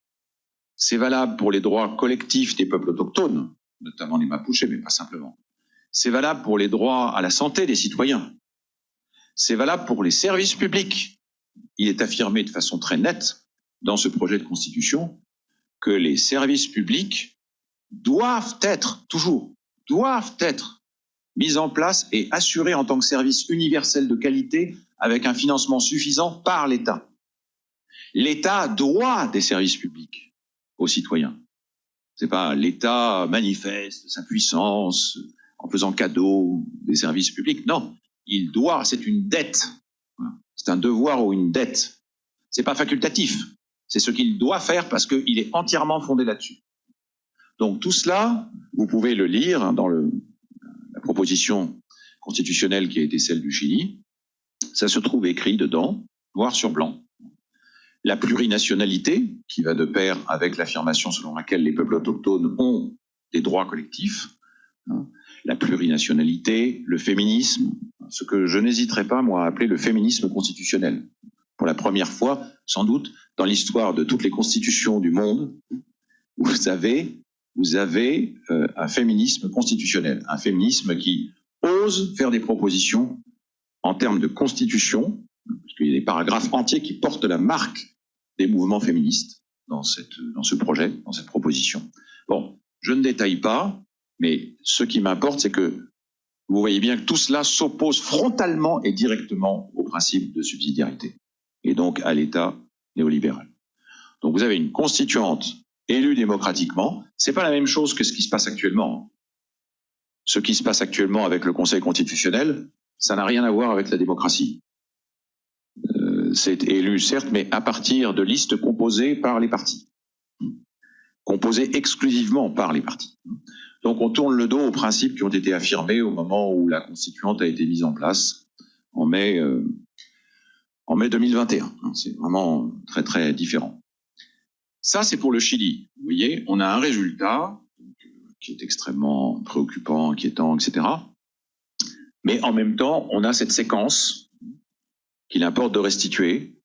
c'est valable pour les droits collectifs des peuples autochtones, notamment les Mapuches, mais pas simplement. C'est valable pour les droits à la santé des citoyens. C'est valable pour les services publics. Il est affirmé de façon très nette dans ce projet de constitution que les services publics doivent être mis en place et assurés en tant que service universel de qualité avec un financement suffisant par l'État. L'État doit des services publics aux citoyens. C'est pas l'État manifeste sa puissance en faisant cadeau des services publics. Non, il doit, c'est une dette. C'est un devoir ou une dette. C'est pas facultatif. C'est ce qu'il doit faire parce qu'il est entièrement fondé là-dessus. Donc tout cela, vous pouvez le lire dans la proposition constitutionnelle qui a été celle du Chili. Ça se trouve écrit dedans, noir sur blanc. La plurinationalité, qui va de pair avec l'affirmation selon laquelle les peuples autochtones ont des droits collectifs, la plurinationalité, le féminisme, ce que je n'hésiterai pas, moi, à appeler le féminisme constitutionnel. Pour la première fois, sans doute, dans l'histoire de toutes les constitutions du monde, vous avez un féminisme constitutionnel, un féminisme qui ose faire des propositions en termes de constitution, parce qu'il y a des paragraphes entiers qui portent la marque des mouvements féministes dans ce projet, dans cette proposition. Bon, je ne détaille pas, mais ce qui m'importe, c'est que vous voyez bien que tout cela s'oppose frontalement et directement au principe de subsidiarité, et donc à l'État néolibéral. Donc vous avez une constituante élue démocratiquement, c'est pas la même chose que ce qui se passe actuellement. Ce qui se passe actuellement avec le Conseil constitutionnel, ça n'a rien à voir avec la démocratie. C'est élu, certes, mais à partir de listes composées par les partis. Composées exclusivement par les partis. Donc on tourne le dos aux principes qui ont été affirmés au moment où la constituante a été mise en place, en mai 2021. C'est vraiment très très différent. Ça, c'est pour le Chili. Vous voyez, on a un résultat qui est extrêmement préoccupant, inquiétant, etc. Mais en même temps, on a cette séquence qu'il importe de restituer,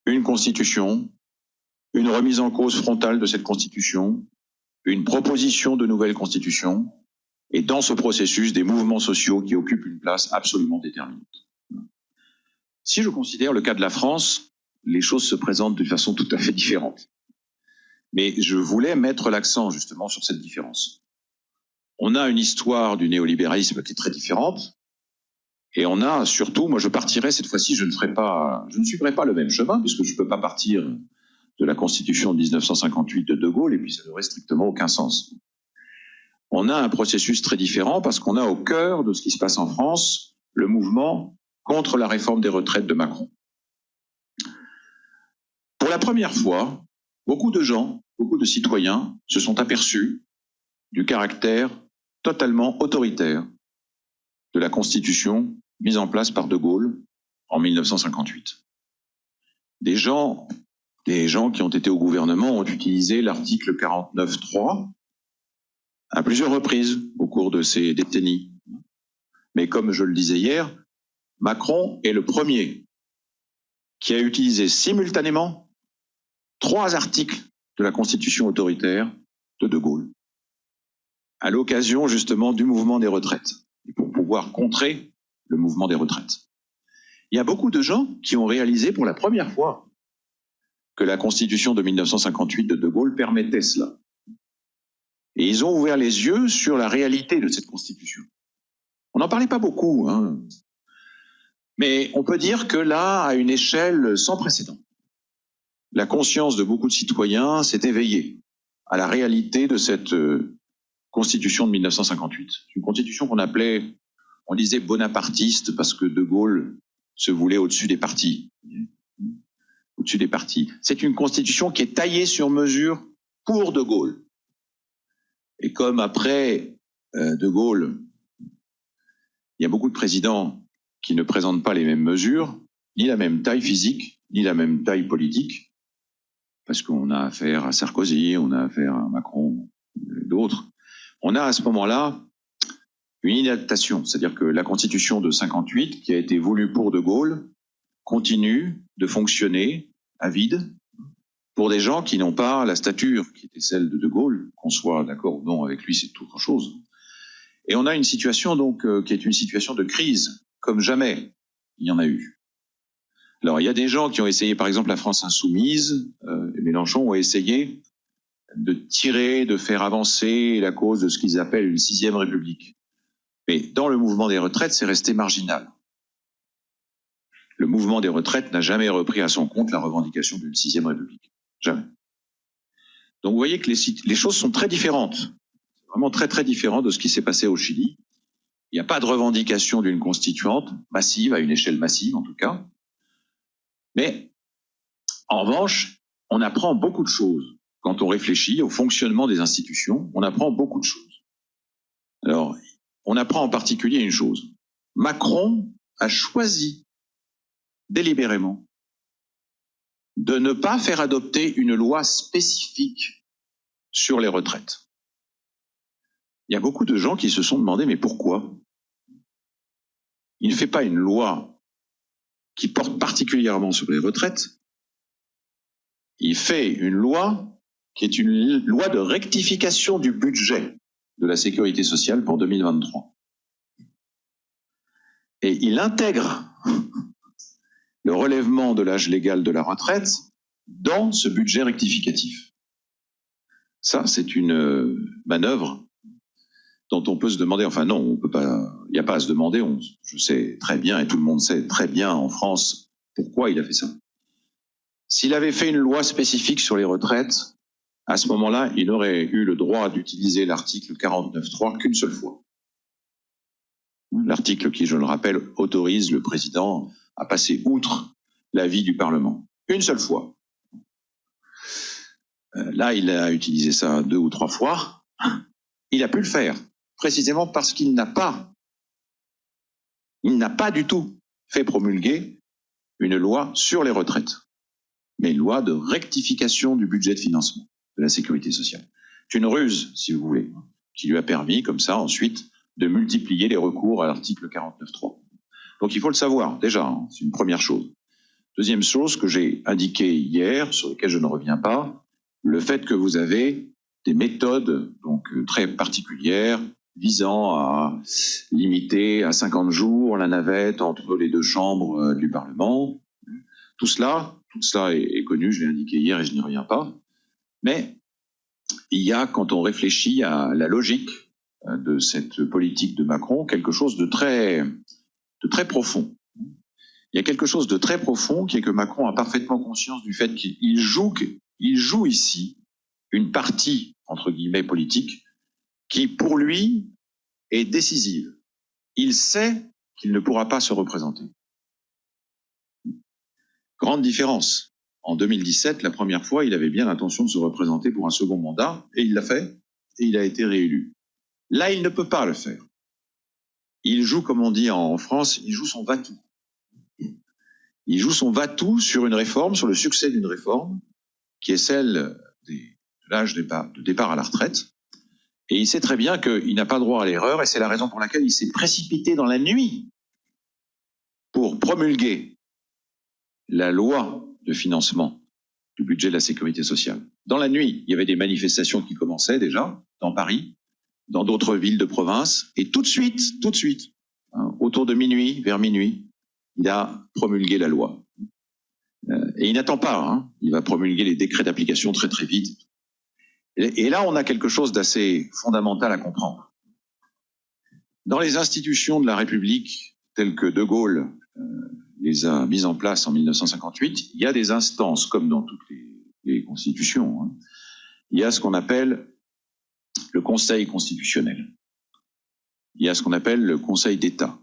une constitution une remise en cause frontale de cette Constitution, une proposition de nouvelle Constitution, et dans ce processus, des mouvements sociaux qui occupent une place absolument déterminante. Si je considère le cas de la France, les choses se présentent d'une façon tout à fait différente. Mais je voulais mettre l'accent justement sur cette différence. On a une histoire du néolibéralisme qui est très différente, et on a surtout, moi je partirai cette fois-ci, je ne suivrai pas le même chemin, puisque je ne peux pas partir de la Constitution de 1958 de De Gaulle, et puis ça n'aurait strictement aucun sens. On a un processus très différent parce qu'on a au cœur de ce qui se passe en France le mouvement contre la réforme des retraites de Macron. Pour la première fois, beaucoup de gens, beaucoup de citoyens se sont aperçus du caractère totalement autoritaire de la Constitution mise en place par De Gaulle en 1958. Des gens qui ont été au gouvernement ont utilisé l'article 49.3 à plusieurs reprises au cours de ces décennies. Mais comme je le disais hier, Macron est le premier qui a utilisé simultanément 3 articles de la Constitution autoritaire de De Gaulle, à l'occasion justement du mouvement des retraites, et pour pouvoir contrer le mouvement des retraites. Il y a beaucoup de gens qui ont réalisé pour la première fois que la Constitution de 1958 de De Gaulle permettait cela. Et ils ont ouvert les yeux sur la réalité de cette Constitution. On n'en parlait pas beaucoup, hein. Mais on peut dire que là, à une échelle sans précédent, la conscience de beaucoup de citoyens s'est éveillée à la réalité de cette Constitution de 1958. Une Constitution qu'on appelait, on disait bonapartiste parce que De Gaulle se voulait au-dessus des partis. Au-dessus des partis. C'est une Constitution qui est taillée sur mesure pour De Gaulle. Et comme après De Gaulle, il y a beaucoup de présidents qui ne présentent pas les mêmes mesures, ni la même taille physique, ni la même taille politique, parce qu'on a affaire à Sarkozy, on a affaire à Macron, d'autres. On a à ce moment-là une inadaptation, c'est-à-dire que la Constitution de 58, qui a été voulue pour De Gaulle, continue de fonctionner à vide pour des gens qui n'ont pas la stature qui était celle de De Gaulle, qu'on soit d'accord ou non avec lui, c'est autre chose. Et on a une situation donc qui est une situation de crise, comme jamais il y en a eu. Alors il y a des gens qui ont essayé, par exemple la France insoumise, et Mélenchon ont essayé de tirer, de faire avancer la cause de ce qu'ils appellent une 6e République. Mais dans le mouvement des retraites, c'est resté marginal. Le mouvement des retraites n'a jamais repris à son compte la revendication d'une 6e République. Jamais. Donc vous voyez que les choses sont très différentes. Vraiment très très différent de ce qui s'est passé au Chili. Il n'y a pas de revendication d'une constituante massive, à une échelle massive en tout cas. Mais en revanche, on apprend beaucoup de choses. Quand on réfléchit au fonctionnement des institutions, on apprend beaucoup de choses. Alors, on apprend en particulier une chose. Macron a choisi délibérément de ne pas faire adopter une loi spécifique sur les retraites. Il y a beaucoup de gens qui se sont demandé, mais pourquoi ? Il ne fait pas une loi qui porte particulièrement sur les retraites. Il fait une loi qui est une loi de rectification du budget de la sécurité sociale pour 2023. Et il intègre le relèvement de l'âge légal de la retraite dans ce budget rectificatif. Ça, c'est une manœuvre dont on peut se demander, enfin non, on peut pas, il n'y a pas à se demander, je sais très bien, et tout le monde sait très bien en France, pourquoi il a fait ça. S'il avait fait une loi spécifique sur les retraites, à ce moment-là, il aurait eu le droit d'utiliser l'article 49.3 qu'une seule fois. L'article qui, je le rappelle, autorise le président à passer outre l'avis du Parlement. Une seule fois. Là, il a utilisé ça 2 ou 3 fois. Il a pu le faire, précisément parce qu'il n'a pas du tout fait promulguer une loi sur les retraites, mais une loi de rectification du budget de financement de la sécurité sociale. C'est une ruse, si vous voulez, qui lui a permis, comme ça, ensuite, de multiplier les recours à l'article 49.3. Donc il faut le savoir, déjà, hein, c'est une première chose. Deuxième chose que j'ai indiquée hier, sur laquelle je ne reviens pas, le fait que vous avez des méthodes donc très particulières visant à limiter à 50 jours la navette entre les deux chambres du Parlement. Tout cela est connu, je l'ai indiqué hier et je n'y reviens pas. Mais il y a, quand on réfléchit à la logique de cette politique de Macron, quelque chose de très profond. Il y a quelque chose de très profond qui est que Macron a parfaitement conscience du fait qu'il joue ici une partie, entre guillemets, politique, qui pour lui est décisive. Il sait qu'il ne pourra pas se représenter. Grande différence. En 2017, la première fois, il avait bien l'intention de se représenter pour un second mandat, et il l'a fait, et il a été réélu. Là, il ne peut pas le faire. Il joue, comme on dit en France, il joue son va-tout. Il joue son va-tout sur une réforme, sur le succès d'une réforme, qui est celle de l'âge de départ à la retraite. Et il sait très bien qu'il n'a pas droit à l'erreur, et c'est la raison pour laquelle il s'est précipité dans la nuit pour promulguer la loi de financement du budget de la sécurité sociale. Dans la nuit, il y avait des manifestations qui commençaient déjà, dans Paris, dans d'autres villes de province, et tout de suite, autour de minuit, vers minuit, il a promulgué la loi. Et il n'attend pas, il va promulguer les décrets d'application très très vite. Et là, on a quelque chose d'assez fondamental à comprendre. Dans les institutions de la République, telles que De Gaulle les a mises en place en 1958, il y a des instances, comme dans toutes les constitutions. Il y a ce qu'on appelle le Conseil constitutionnel. Il y a ce qu'on appelle le Conseil d'État.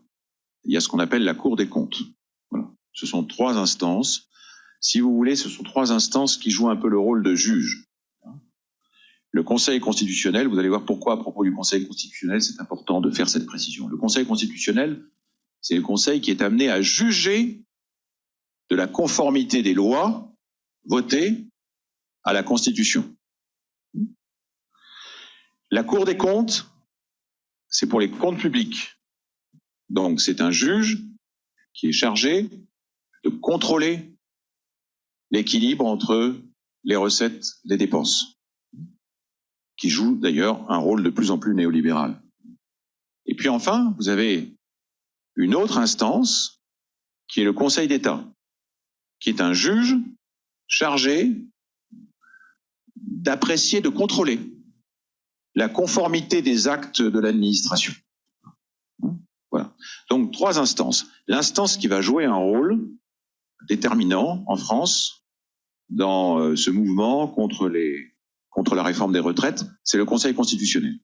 Il y a ce qu'on appelle la Cour des comptes. Voilà. Ce sont trois instances. Si vous voulez, ce sont trois instances qui jouent un peu le rôle de juge. Le Conseil constitutionnel, vous allez voir pourquoi à propos du Conseil constitutionnel, c'est important de faire cette précision. Le Conseil constitutionnel, c'est le Conseil qui est amené à juger de la conformité des lois votées à la Constitution. La Cour des comptes, c'est pour les comptes publics. Donc c'est un juge qui est chargé de contrôler l'équilibre entre les recettes et les dépenses, qui joue d'ailleurs un rôle de plus en plus néolibéral. Et puis enfin, vous avez une autre instance qui est le Conseil d'État, qui est un juge chargé d'apprécier, de contrôler la conformité des actes de l'administration. Voilà. Donc trois instances. L'instance qui va jouer un rôle déterminant en France dans ce mouvement contre la réforme des retraites, c'est le Conseil constitutionnel.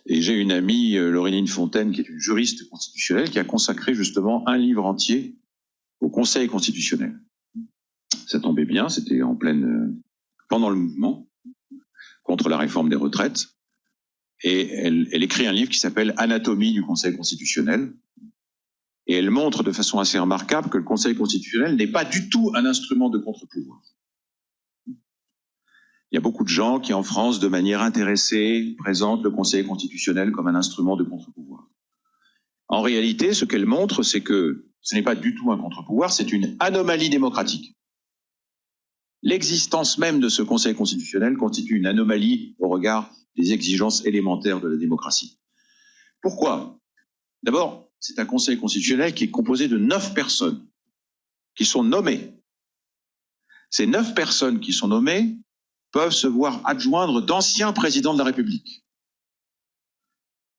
Et j'ai une amie, Laureline Fontaine, qui est une juriste constitutionnelle, qui a consacré justement un livre entier au Conseil constitutionnel. Ça tombait bien, c'était en pleine pendant le mouvement contre la réforme des retraites. Et elle écrit un livre qui s'appelle Anatomie du Conseil constitutionnel. Et elle montre de façon assez remarquable que le Conseil constitutionnel n'est pas du tout un instrument de contre-pouvoir. Il y a beaucoup de gens qui, en France, de manière intéressée, présentent le Conseil constitutionnel comme un instrument de contre-pouvoir. En réalité, ce qu'elle montre, c'est que ce n'est pas du tout un contre-pouvoir, c'est une anomalie démocratique. L'existence même de ce Conseil constitutionnel constitue une anomalie au regard des exigences élémentaires de la démocratie. Pourquoi ? D'abord, c'est un Conseil constitutionnel qui est composé de 9 personnes qui sont nommées. Ces 9 personnes qui sont nommées peuvent se voir adjoindre d'anciens présidents de la République.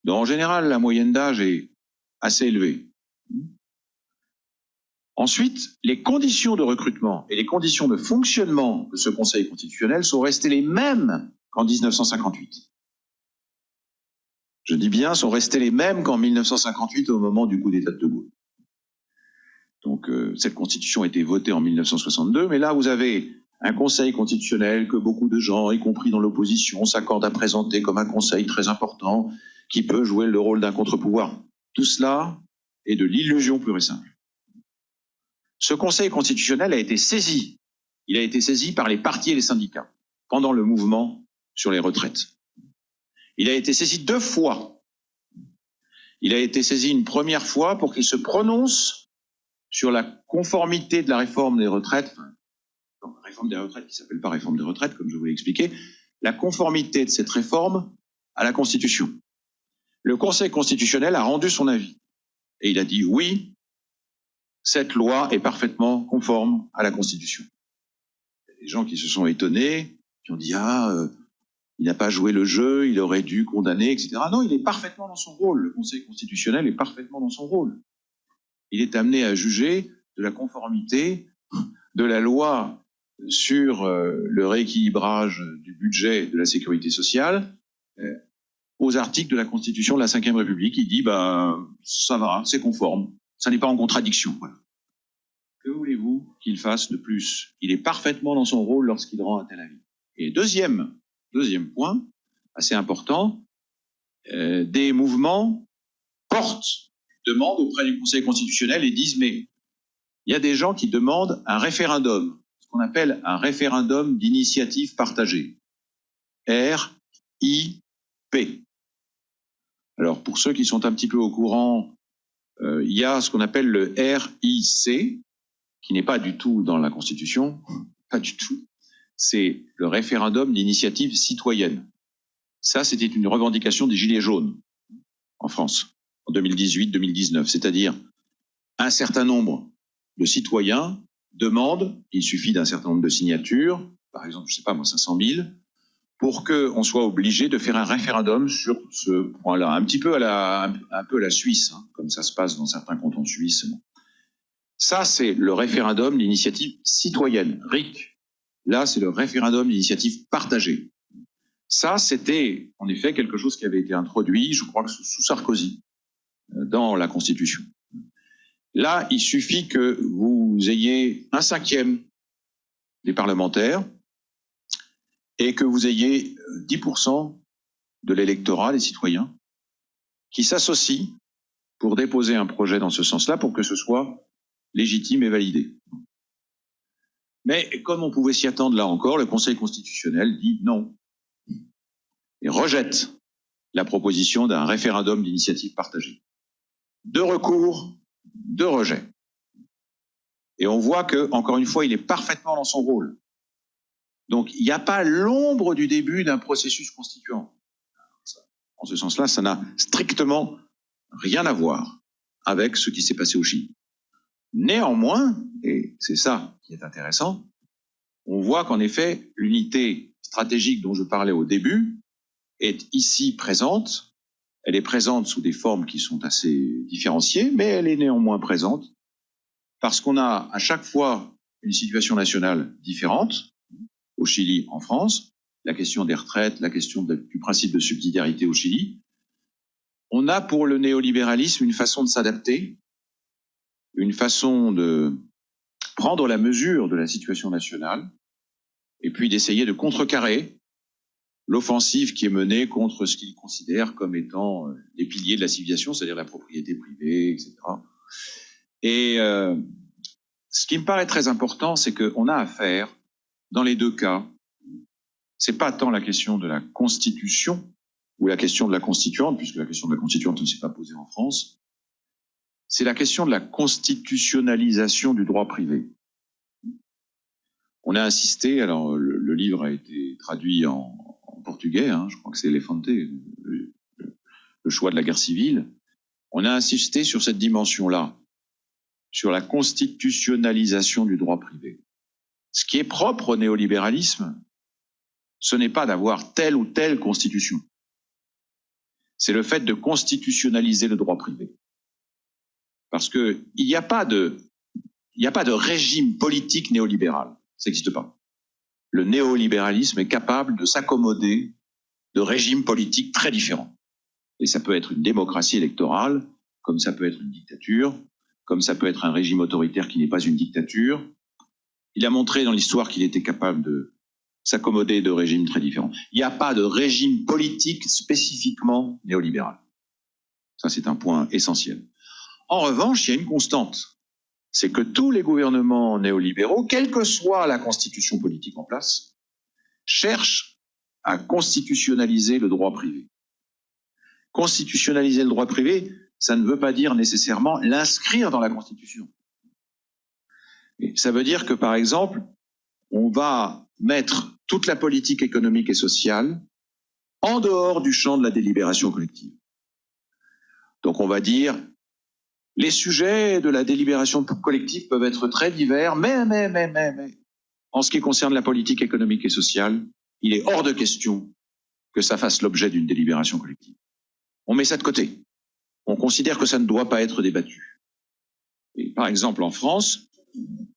Donc, en général, la moyenne d'âge est assez élevée. Ensuite, les conditions de recrutement et les conditions de fonctionnement de ce Conseil constitutionnel sont restées les mêmes qu'en 1958. Je dis bien, sont restées les mêmes qu'en 1958 au moment du coup d'État de De Gaulle. Donc, cette constitution a été votée en 1962, mais là, vous avez un Conseil constitutionnel que beaucoup de gens, y compris dans l'opposition, s'accordent à présenter comme un conseil très important qui peut jouer le rôle d'un contre-pouvoir. Tout cela est de l'illusion pure et simple. Ce Conseil constitutionnel a été saisi. Il a été saisi par les partis et les syndicats pendant le mouvement sur les retraites. Il a été saisi 2 fois. Il a été saisi une première fois pour qu'il se prononce sur la conformité de la réforme des retraites, enfin, la réforme des retraites qui ne s'appelle pas réforme des retraites, comme je vous l'ai expliqué, la conformité de cette réforme à la Constitution. Le Conseil constitutionnel a rendu son avis et il a dit oui, cette loi est parfaitement conforme à la Constitution. Il y a des gens qui se sont étonnés, qui ont dit il n'a pas joué le jeu, il aurait dû condamner, etc. Non, il est parfaitement dans son rôle. Le Conseil constitutionnel est parfaitement dans son rôle. Il est amené à juger de la conformité de la loi sur le rééquilibrage du budget de la sécurité sociale aux articles de la Constitution de la Ve République. Il dit ça va, c'est conforme, ça n'est pas en contradiction. Voilà. Que voulez-vous qu'il fasse de plus? Il est parfaitement dans son rôle lorsqu'il rend un tel avis. Et deuxième point, assez important, des mouvements demandent auprès du Conseil constitutionnel et disent mais il y a des gens qui demandent un référendum, ce qu'on appelle un référendum d'initiative partagée, RIP. Alors pour ceux qui sont un petit peu au courant, il y a ce qu'on appelle le RIC, qui n'est pas du tout dans la Constitution, pas du tout. C'est le référendum d'initiative citoyenne. Ça, c'était une revendication des Gilets jaunes en France, en 2018-2019. C'est-à-dire, un certain nombre de citoyens demandent, il suffit d'un certain nombre de signatures, par exemple, 500 000, pour qu'on soit obligé de faire un référendum sur ce point-là. Un peu à la Suisse, comme ça se passe dans certains cantons suisses. Ça, c'est le référendum d'initiative citoyenne, RIC. Là, c'est le référendum d'initiative partagée. Ça, c'était en effet quelque chose qui avait été introduit, je crois que sous Sarkozy, dans la Constitution. Là, il suffit que vous ayez 1/5 des parlementaires et que vous ayez 10% de l'électorat, des citoyens, qui s'associent pour déposer un projet dans ce sens-là pour que ce soit légitime et validé. Mais comme on pouvait s'y attendre là encore, le Conseil constitutionnel dit non et rejette la proposition d'un référendum d'initiative partagée. 2 recours, 2 rejets. Et on voit que, encore une fois, il est parfaitement dans son rôle. Donc, il n'y a pas l'ombre du début d'un processus constituant. En ce sens-là, ça n'a strictement rien à voir avec ce qui s'est passé au Chili. Néanmoins, et c'est ça qui est intéressant, on voit qu'en effet, l'unité stratégique dont je parlais au début est ici présente. Elle est présente sous des formes qui sont assez différenciées, mais elle est néanmoins présente parce qu'on a à chaque fois une situation nationale différente, au Chili, en France, la question des retraites, la question du principe de subsidiarité au Chili. On a pour le néolibéralisme une façon de s'adapter, une façon de prendre la mesure de la situation nationale et puis d'essayer de contrecarrer l'offensive qui est menée contre ce qu'ils considèrent comme étant les piliers de la civilisation, c'est-à-dire la propriété privée, etc. Et ce qui me paraît très important, c'est qu'on a affaire, dans les 2 cas, c'est pas tant la question de la Constitution ou la question de la constituante, puisque la question de la constituante ne s'est pas posée en France, c'est la question de la constitutionnalisation du droit privé. On a insisté, alors le livre a été traduit en portugais, je crois que c'est Elefante, le choix de la guerre civile. On a insisté sur cette dimension-là, sur la constitutionnalisation du droit privé. Ce qui est propre au néolibéralisme, ce n'est pas d'avoir telle ou telle constitution. C'est le fait de constitutionnaliser le droit privé. Parce que il n'y a pas de régime politique néolibéral. Ça n'existe pas. Le néolibéralisme est capable de s'accommoder de régimes politiques très différents. Et ça peut être une démocratie électorale, comme ça peut être une dictature, comme ça peut être un régime autoritaire qui n'est pas une dictature. Il a montré dans l'histoire qu'il était capable de s'accommoder de régimes très différents. Il n'y a pas de régime politique spécifiquement néolibéral. Ça, c'est un point essentiel. En revanche, il y a une constante. C'est que tous les gouvernements néolibéraux, quelle que soit la constitution politique en place, cherchent à constitutionnaliser le droit privé. Constitutionnaliser le droit privé, ça ne veut pas dire nécessairement l'inscrire dans la Constitution. Et ça veut dire que, par exemple, on va mettre toute la politique économique et sociale en dehors du champ de la délibération collective. Donc on va dire, les sujets de la délibération collective peuvent être très divers, mais, en ce qui concerne la politique économique et sociale, il est hors de question que ça fasse l'objet d'une délibération collective. On met ça de côté. On considère que ça ne doit pas être débattu. Et par exemple, en France,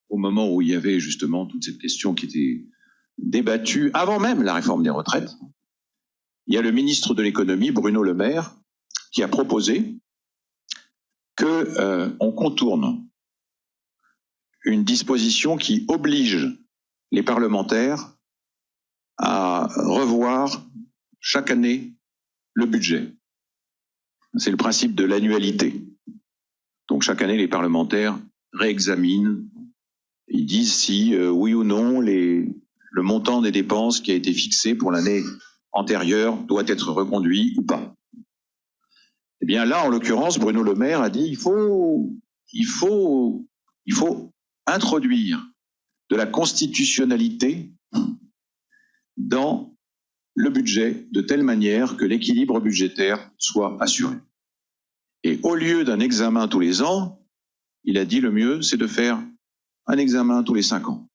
au moment où il y avait justement toute cette question qui était débattue avant même la réforme des retraites, il y a le ministre de l'économie, Bruno Le Maire, qui a proposé qu'on contourne une disposition qui oblige les parlementaires à revoir chaque année le budget. C'est le principe de l'annualité. Donc chaque année, les parlementaires réexaminent, ils disent si oui ou non le montant des dépenses qui a été fixé pour l'année antérieure doit être reconduit ou pas. Eh bien là, en l'occurrence, Bruno Le Maire a dit il faut introduire de la constitutionnalité dans le budget de telle manière que l'équilibre budgétaire soit assuré. Et au lieu d'un examen tous les ans, il a dit le mieux, c'est de faire un examen tous les 5 ans.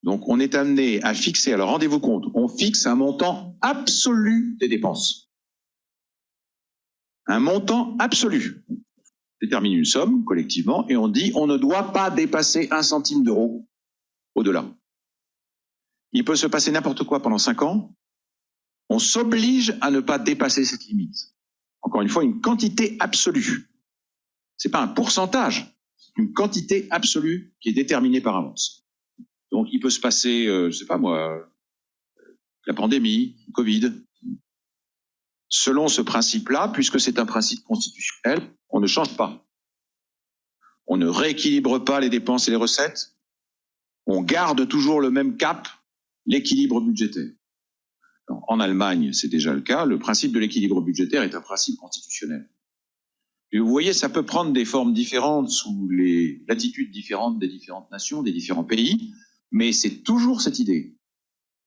Donc on est amené à fixer, alors rendez-vous compte, on fixe un montant absolu des dépenses. Un montant absolu. On détermine une somme collectivement et on dit on ne doit pas dépasser 1 centime d'euro au-delà. Il peut se passer n'importe quoi pendant 5 ans. On s'oblige à ne pas dépasser cette limite. Encore une fois, une quantité absolue. C'est pas un pourcentage, c'est une quantité absolue qui est déterminée par avance. Donc il peut se passer, je sais pas moi, la pandémie, le Covid. Selon ce principe-là, puisque c'est un principe constitutionnel, on ne change pas. On ne rééquilibre pas les dépenses et les recettes. On garde toujours le même cap, l'équilibre budgétaire. En Allemagne, c'est déjà le cas. Le principe de l'équilibre budgétaire est un principe constitutionnel. Et vous voyez, ça peut prendre des formes différentes sous les latitudes différentes des différentes nations, des différents pays, mais c'est toujours cette idée.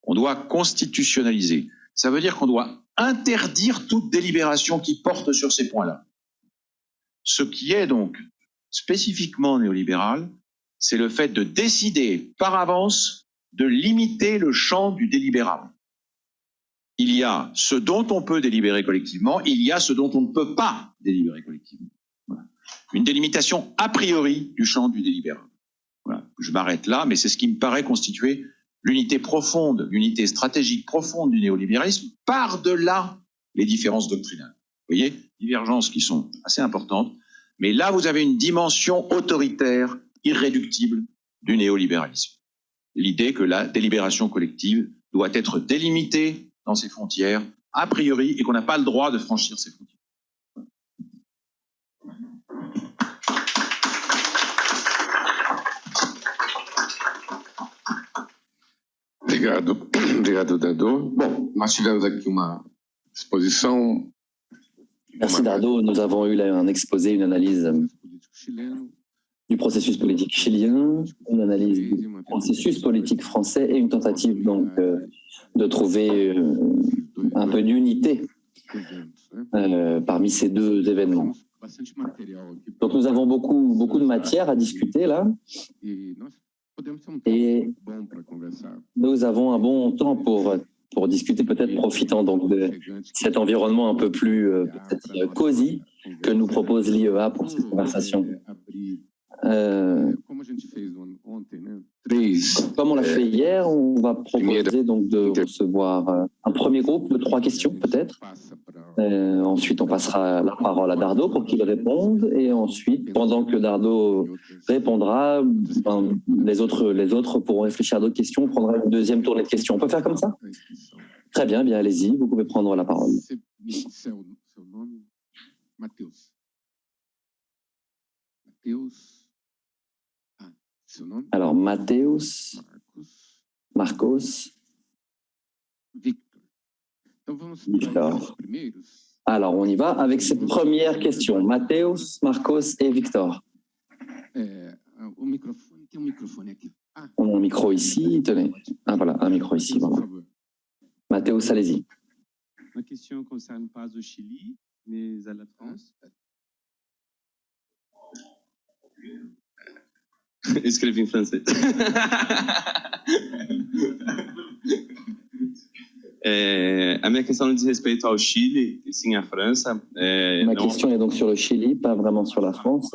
On doit constitutionnaliser. Ça veut dire qu'on doit interdire toute délibération qui porte sur ces points-là. Ce qui est donc spécifiquement néolibéral, c'est le fait de décider par avance de limiter le champ du délibérable. Il y a ce dont on peut délibérer collectivement, il y a ce dont on ne peut pas délibérer collectivement. Voilà. Une délimitation a priori du champ du délibérable. Voilà. Je m'arrête là, mais c'est ce qui me paraît constituer l'unité profonde, l'unité stratégique profonde du néolibéralisme, par-delà les différences doctrinales. Vous voyez, divergences qui sont assez importantes, mais là vous avez une dimension autoritaire, irréductible du néolibéralisme. L'idée que la délibération collective doit être délimitée dans ses frontières, a priori, et qu'on n'a pas le droit de franchir ces frontières. Obrigado, Dado. Bom, nós tivemos aqui uma exposição. Merci Dardo. Nous avons eu un exposé, une analyse du processus politique chilien, une analyse du processus politique français et une tentative donc de trouver un peu d'unité parmi ces deux événements. Donc nous avons beaucoup de matière à discuter là et nous avons un bon temps pour discuter, peut-être profitant donc de cet environnement un peu plus peut-être cosy que nous propose l'IEA pour cette conversation. Comme on l'a fait hier, on va proposer donc de recevoir un premier groupe de 3 questions peut-être. Ensuite, on passera la parole à Dardo pour qu'il réponde. Et ensuite, pendant que Dardo répondra, les autres pourront réfléchir à d'autres questions. On prendra une deuxième tournée de questions. On peut faire comme ça? Très bien, bien allez-y, vous pouvez prendre la parole. Alors, Mateus, Marcos, Victor. Alors, on y va avec cette première question. Mateus, Marcos et Victor. On a un micro ici, tenez. Ah voilà, un micro ici. Voilà. Matteo Salesi. Ma question ne concerne pas le Chili, mais à la France. Escrevi em francês. A minha questão diz respeito ao Chile, e sim à França. Ma question est donc sur le Chili, pas vraiment sur la France.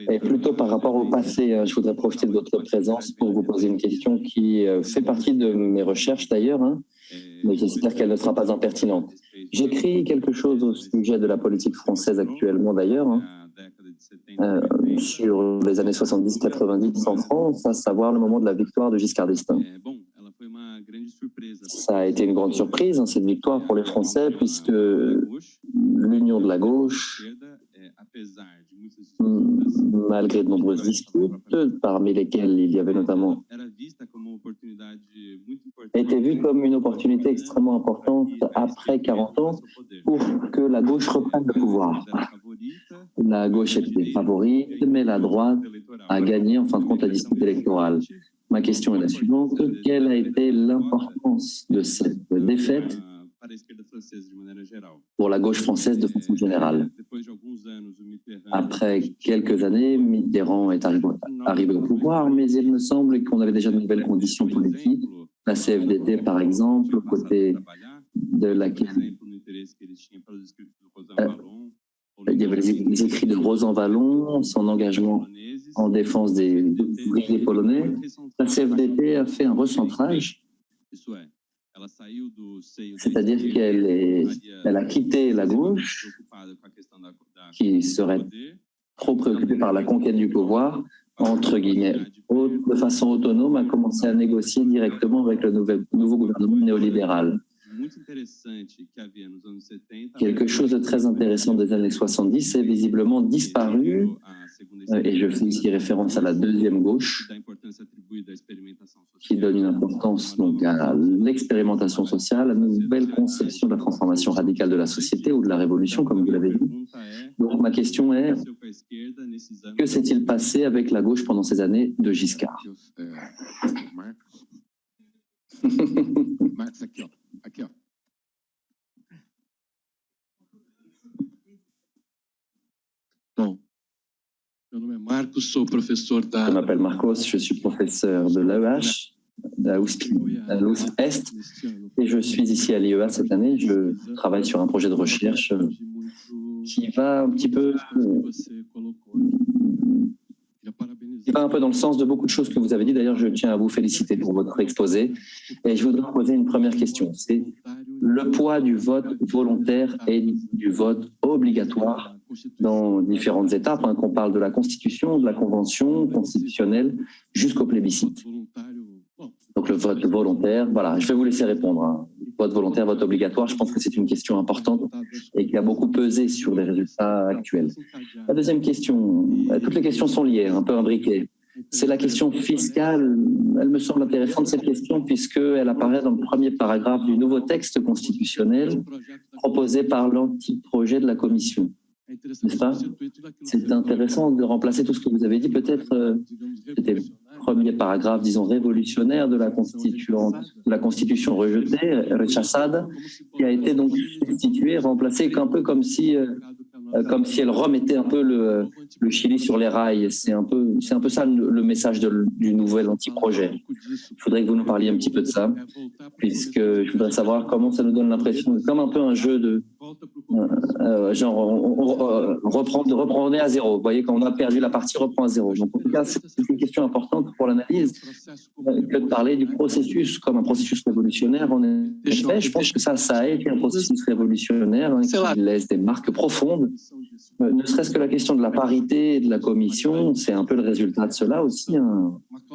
Et plutôt par rapport au passé. Je voudrais profiter de votre présence pour vous poser une question qui fait partie de mes recherches d'ailleurs, mais j'espère qu'elle ne sera pas impertinente. J'écris quelque chose au sujet de la politique française actuellement d'ailleurs, sur les années 70-90 en France, à savoir le moment de la victoire de Giscard d'Estaing. Ça a été une grande surprise, cette victoire pour les Français, puisque l'union de la gauche, malgré de nombreuses disputes, parmi lesquelles il y avait notamment, était vue comme une opportunité extrêmement importante après 40 ans pour que la gauche reprenne le pouvoir. La gauche était favorite, mais la droite a gagné en fin de compte la dispute électorale. Ma question est la suivante. Quelle a été l'importance de cette défaite pour la gauche française de façon générale? Après quelques années, Mitterrand est arrivé au pouvoir, mais il me semble qu'on avait déjà de nouvelles conditions politiques. La CFDT, par exemple, aux côtés de laquelle il y avait les écrits de Rosan Vallon, son engagement en défense des ouvriers polonais. La CFDT a fait un recentrage, c'est-à-dire qu'elle a quitté la gauche, qui serait trop préoccupée par la conquête du pouvoir, entre guillemets, de façon autonome, a commencé à négocier directement avec le nouveau gouvernement néolibéral. Quelque chose de très intéressant des années 70 est visiblement disparu, et je fais ici référence à la deuxième gauche, qui donne une importance donc à l'expérimentation sociale, à une nouvelle conception de la transformation radicale de la société ou de la révolution, comme vous l'avez dit. Donc ma question est, que s'est-il passé avec la gauche pendant ces années de Giscard? Je m'appelle Marcos, je suis professeur de l'AEH, à l'Ouest, et je suis ici à l'IEA cette année. Je travaille sur un projet de recherche qui va un petit peu dans le sens de beaucoup de choses que vous avez dit. D'ailleurs, je tiens à vous féliciter pour votre exposé. Et je voudrais poser une première question. C'est le poids du vote volontaire et du vote obligatoire dans différentes étapes, qu'on parle de la Constitution, de la Convention constitutionnelle, jusqu'au plébiscite. Donc le vote volontaire, voilà, je vais vous laisser répondre. Vote volontaire, vote obligatoire, je pense que c'est une question importante et qui a beaucoup pesé sur les résultats actuels. La deuxième question, toutes les questions sont liées, un peu imbriquées. C'est la question fiscale. Elle me semble intéressante, cette question, puisqu'elle apparaît dans le premier paragraphe du nouveau texte constitutionnel proposé par l'anti-projet de la Commission. N'est-ce pas? C'est intéressant de remplacer tout ce que vous avez dit. Peut-être c'était le premier paragraphe, disons, révolutionnaire de la Constitution rejetée, rechazada, qui a été donc substituée, remplacée un peu comme si elle remettait un peu le Chili sur les rails. C'est un peu ça le message du nouvel anti-projet. Il faudrait que vous nous parliez un petit peu de ça, puisque je voudrais savoir comment ça nous donne l'impression, comme un peu un jeu de genre on reprend à zéro. Vous voyez, quand on a perdu la partie, on reprend à zéro. Donc en tout cas, c'est une question importante pour l'analyse que de parler du processus comme un processus révolutionnaire. En effet, je pense que ça a été un processus révolutionnaire qui laisse des marques profondes. Ne serait-ce que la question de la parité de la commission, c'est un peu le résultat de cela aussi.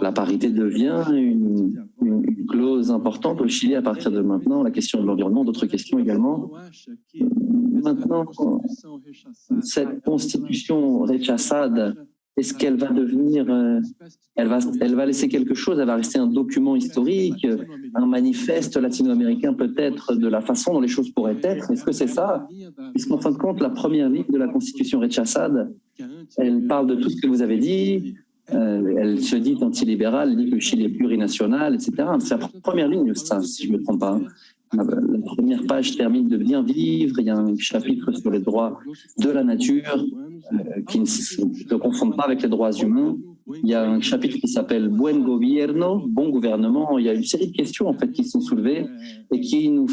La parité devient une clause importante au Chili à partir de maintenant. La question de l'environnement, d'autres questions également. Maintenant, cette constitution rechazada, est-ce qu'elle va devenir, elle va laisser quelque chose, elle va rester un document historique, un manifeste latino-américain peut-être de la façon dont les choses pourraient être? Est-ce que c'est ça? Puisqu'en fin de compte, la première ligne de la constitution rechazada, elle parle de tout ce que vous avez dit, Elle se dit antilibérale, elle dit que le Chili est plurinational, etc. C'est la première ligne, ça, si je ne me trompe pas. La première page termine de bien vivre. Il y a un chapitre sur les droits de la nature qui ne se confondent pas avec les droits humains. Il y a un chapitre qui s'appelle Buen Gobierno, bon gouvernement. Il y a une série de questions en fait qui sont soulevées et qui nous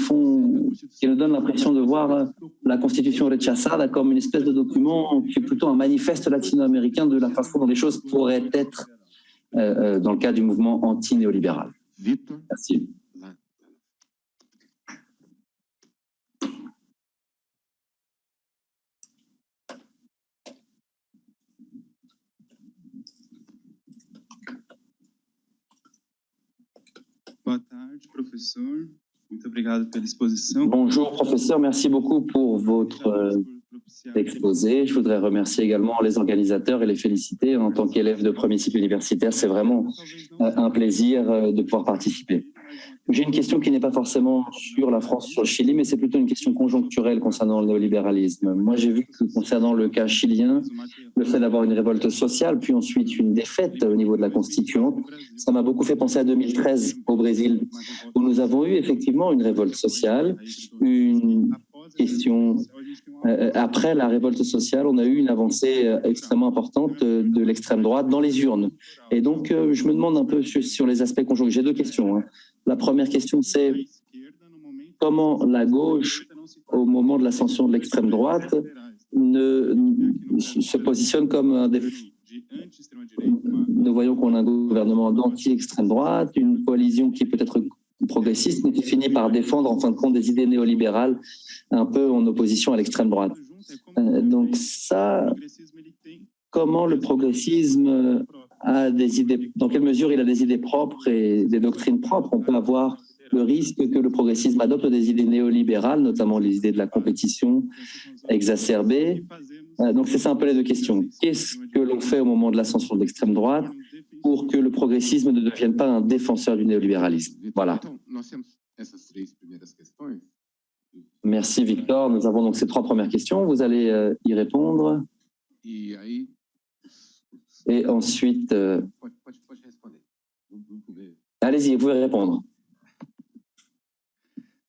donnent l'impression de voir la Constitution rechazada comme une espèce de document qui est plutôt un manifeste latino-américain de la façon dont les choses pourraient être dans le cas du mouvement anti-néolibéral. Merci. Boa tarde, professor. Muito obrigado pela exposição. Bonjour, professeur. Merci beaucoup pour votre exposé. Je voudrais remercier également les organisateurs et les féliciter. En tant qu'élève de premier cycle universitaire, c'est vraiment un plaisir de pouvoir participer. J'ai une question qui n'est pas forcément sur la France, sur le Chili, mais c'est plutôt une question conjoncturelle concernant le néolibéralisme. Moi, j'ai vu que concernant le cas chilien, le fait d'avoir une révolte sociale, puis ensuite une défaite au niveau de la constituante, ça m'a beaucoup fait penser à 2013 au Brésil, où nous avons eu effectivement une révolte sociale, une question. Après la révolte sociale, on a eu une avancée extrêmement importante de l'extrême droite dans les urnes. Et donc, je me demande un peu sur les aspects conjoncturels. J'ai deux questions. La première question, c'est comment la gauche, au moment de l'ascension de l'extrême droite, se positionne comme un des... Nous voyons qu'on a un gouvernement d'anti-extrême droite, une coalition qui est peut-être progressiste, mais qui finit par défendre en fin de compte des idées néolibérales un peu en opposition à l'extrême droite. Donc ça, comment le progressisme a des idées, dans quelle mesure il a des idées propres et des doctrines propres? On peut avoir le risque que le progressisme adopte des idées néolibérales, notamment les idées de la compétition exacerbée. Donc c'est ça un peu les deux questions. Qu'est-ce que l'on fait au moment de l'ascension de l'extrême droite pour que le progressisme ne devienne pas un défenseur du néolibéralisme? Voilà. Merci Victor. Nous avons donc ces trois premières questions. Vous allez y répondre. Et ensuite... Allez-y, vous pouvez répondre.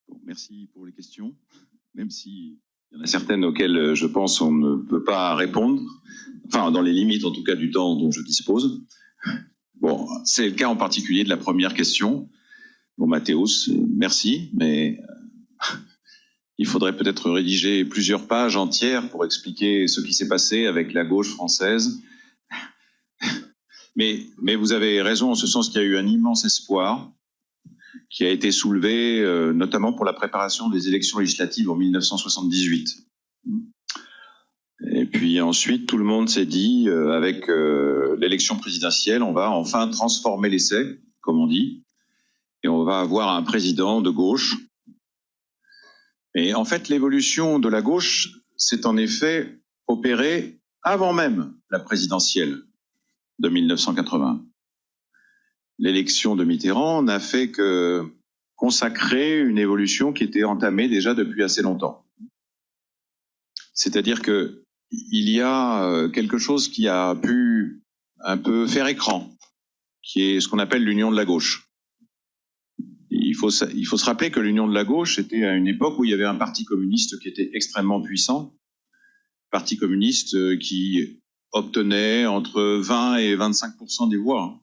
Bon, merci pour les questions, même s'il y en a certaines auxquelles je pense on ne peut pas répondre, enfin dans les limites en tout cas du temps dont je dispose. Bon, c'est le cas en particulier de la première question. Bon, Mathéus, merci, mais il faudrait peut-être rédiger plusieurs pages entières pour expliquer ce qui s'est passé avec la gauche française. Mais vous avez raison en ce sens qu'il y a eu un immense espoir qui a été soulevé notamment pour la préparation des élections législatives en 1978. Et puis ensuite, tout le monde s'est dit, avec l'élection présidentielle, on va enfin transformer l'essai, comme on dit, et on va avoir un président de gauche. Et en fait, l'évolution de la gauche s'est en effet opérée avant même la présidentielle de 1980. L'élection de Mitterrand n'a fait que consacrer une évolution qui était entamée déjà depuis assez longtemps. C'est-à-dire que il y a quelque chose qui a pu un peu faire écran, qui est ce qu'on appelle l'union de la gauche. Il faut se rappeler que l'union de la gauche était à une époque où il y avait un parti communiste qui était extrêmement puissant, parti communiste qui obtenait entre 20 et 25% des voix.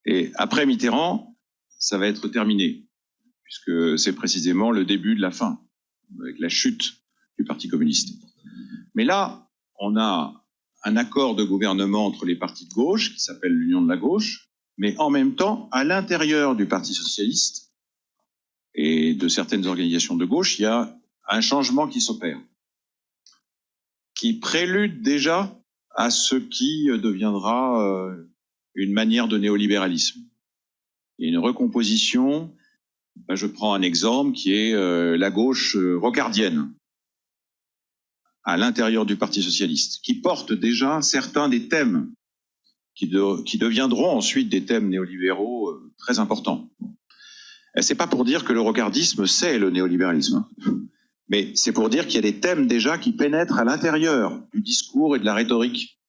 Et après Mitterrand, ça va être terminé, puisque c'est précisément le début de la fin, avec la chute du Parti communiste. Mais là, on a un accord de gouvernement entre les partis de gauche, qui s'appelle l'Union de la gauche, mais en même temps, à l'intérieur du Parti socialiste et de certaines organisations de gauche, il y a un changement qui s'opère, qui prélude déjà à ce qui deviendra une manière de néolibéralisme. Il y a une recomposition, je prends un exemple qui est la gauche rocardienne à l'intérieur du Parti socialiste, qui porte déjà certains des thèmes qui deviendront ensuite des thèmes néolibéraux très importants. Et c'est pas pour dire que le rocardisme c'est le néolibéralisme, mais c'est pour dire qu'il y a des thèmes déjà qui pénètrent à l'intérieur du discours et de la rhétorique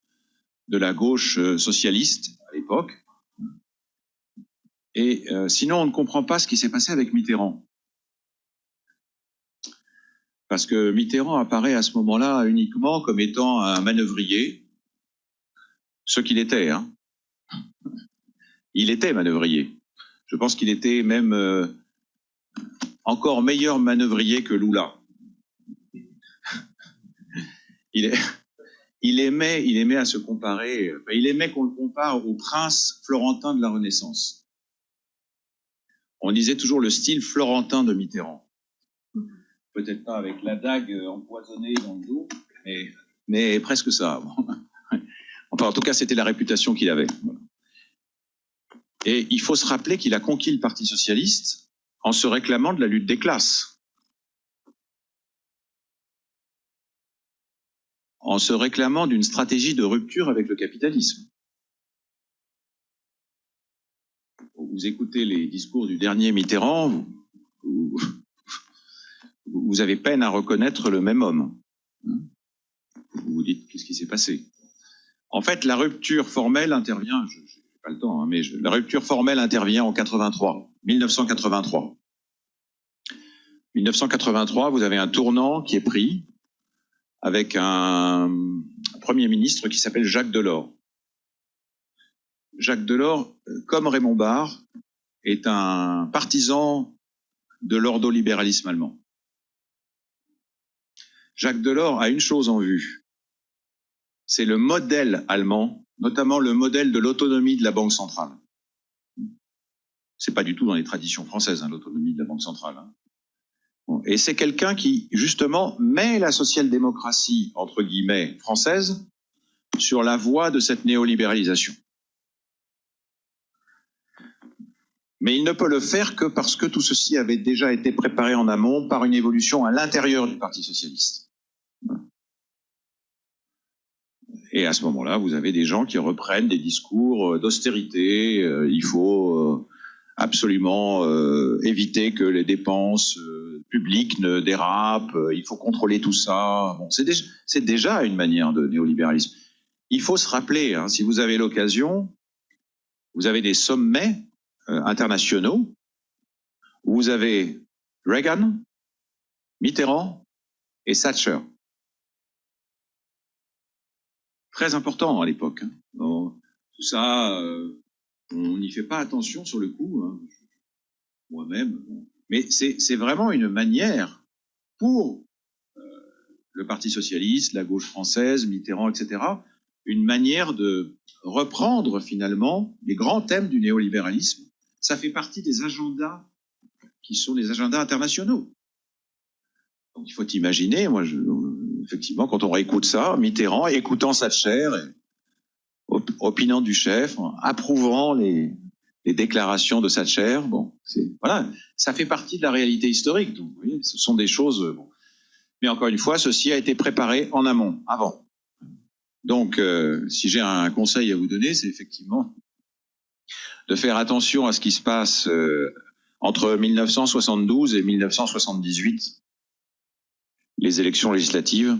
de la gauche socialiste à l'époque. Et sinon, on ne comprend pas ce qui s'est passé avec Mitterrand. Parce que Mitterrand apparaît à ce moment-là uniquement comme étant un manœuvrier, ce qu'il était. Hein. Il était manœuvrier. Je pense qu'il était même encore meilleur manœuvrier que Lula. Il aimait à se comparer, il aimait qu'on le compare au prince florentin de la Renaissance. On disait toujours le style florentin de Mitterrand. Peut-être pas avec la dague empoisonnée dans le dos, mais presque ça. Enfin, en tout cas, c'était la réputation qu'il avait. Et il faut se rappeler qu'il a conquis le Parti socialiste en se réclamant de la lutte des classes. En se réclamant d'une stratégie de rupture avec le capitalisme. Vous écoutez les discours du dernier Mitterrand, vous avez peine à reconnaître le même homme. Vous vous dites, qu'est-ce qui s'est passé? En fait, la rupture formelle intervient, je n'ai pas le temps, hein, mais la rupture formelle intervient en 1983. 1983, vous avez un tournant qui est pris avec un Premier ministre qui s'appelle Jacques Delors. Jacques Delors, comme Raymond Barre, est un partisan de l'ordolibéralisme allemand. Jacques Delors a une chose en vue, c'est le modèle allemand, notamment le modèle de l'autonomie de la Banque centrale. C'est pas du tout dans les traditions françaises, hein, l'autonomie de la Banque centrale. Hein. Bon, et c'est quelqu'un qui, justement, met la social-démocratie, entre guillemets, française, sur la voie de cette néolibéralisation. Mais il ne peut le faire que parce que tout ceci avait déjà été préparé en amont par une évolution à l'intérieur du Parti socialiste. Et à ce moment-là, vous avez des gens qui reprennent des discours d'austérité. Il faut absolument éviter que les dépenses publiques ne dérapent. Il faut contrôler tout ça. Bon, c'est déjà une manière de néolibéralisme. Il faut se rappeler, hein, si vous avez l'occasion, vous avez des sommets internationaux où vous avez Reagan, Mitterrand et Thatcher. Très important à l'époque. Hein. Tout ça, on n'y fait pas attention sur le coup, hein. Moi-même. Mais c'est vraiment une manière pour le Parti socialiste, la gauche française, Mitterrand, etc., une manière de reprendre finalement les grands thèmes du néolibéralisme. Ça fait partie des agendas qui sont les agendas internationaux. Donc il faut imaginer, effectivement, quand on réécoute ça, Mitterrand écoutant Thatcher, opinant du chef, approuvant les déclarations de Thatcher, bon, voilà, ça fait partie de la réalité historique. Donc, vous voyez, ce sont des choses. Bon. Mais encore une fois, ceci a été préparé en amont, avant. Donc, si j'ai un conseil à vous donner, c'est effectivement de faire attention à ce qui se passe entre 1972 et 1978, les élections législatives.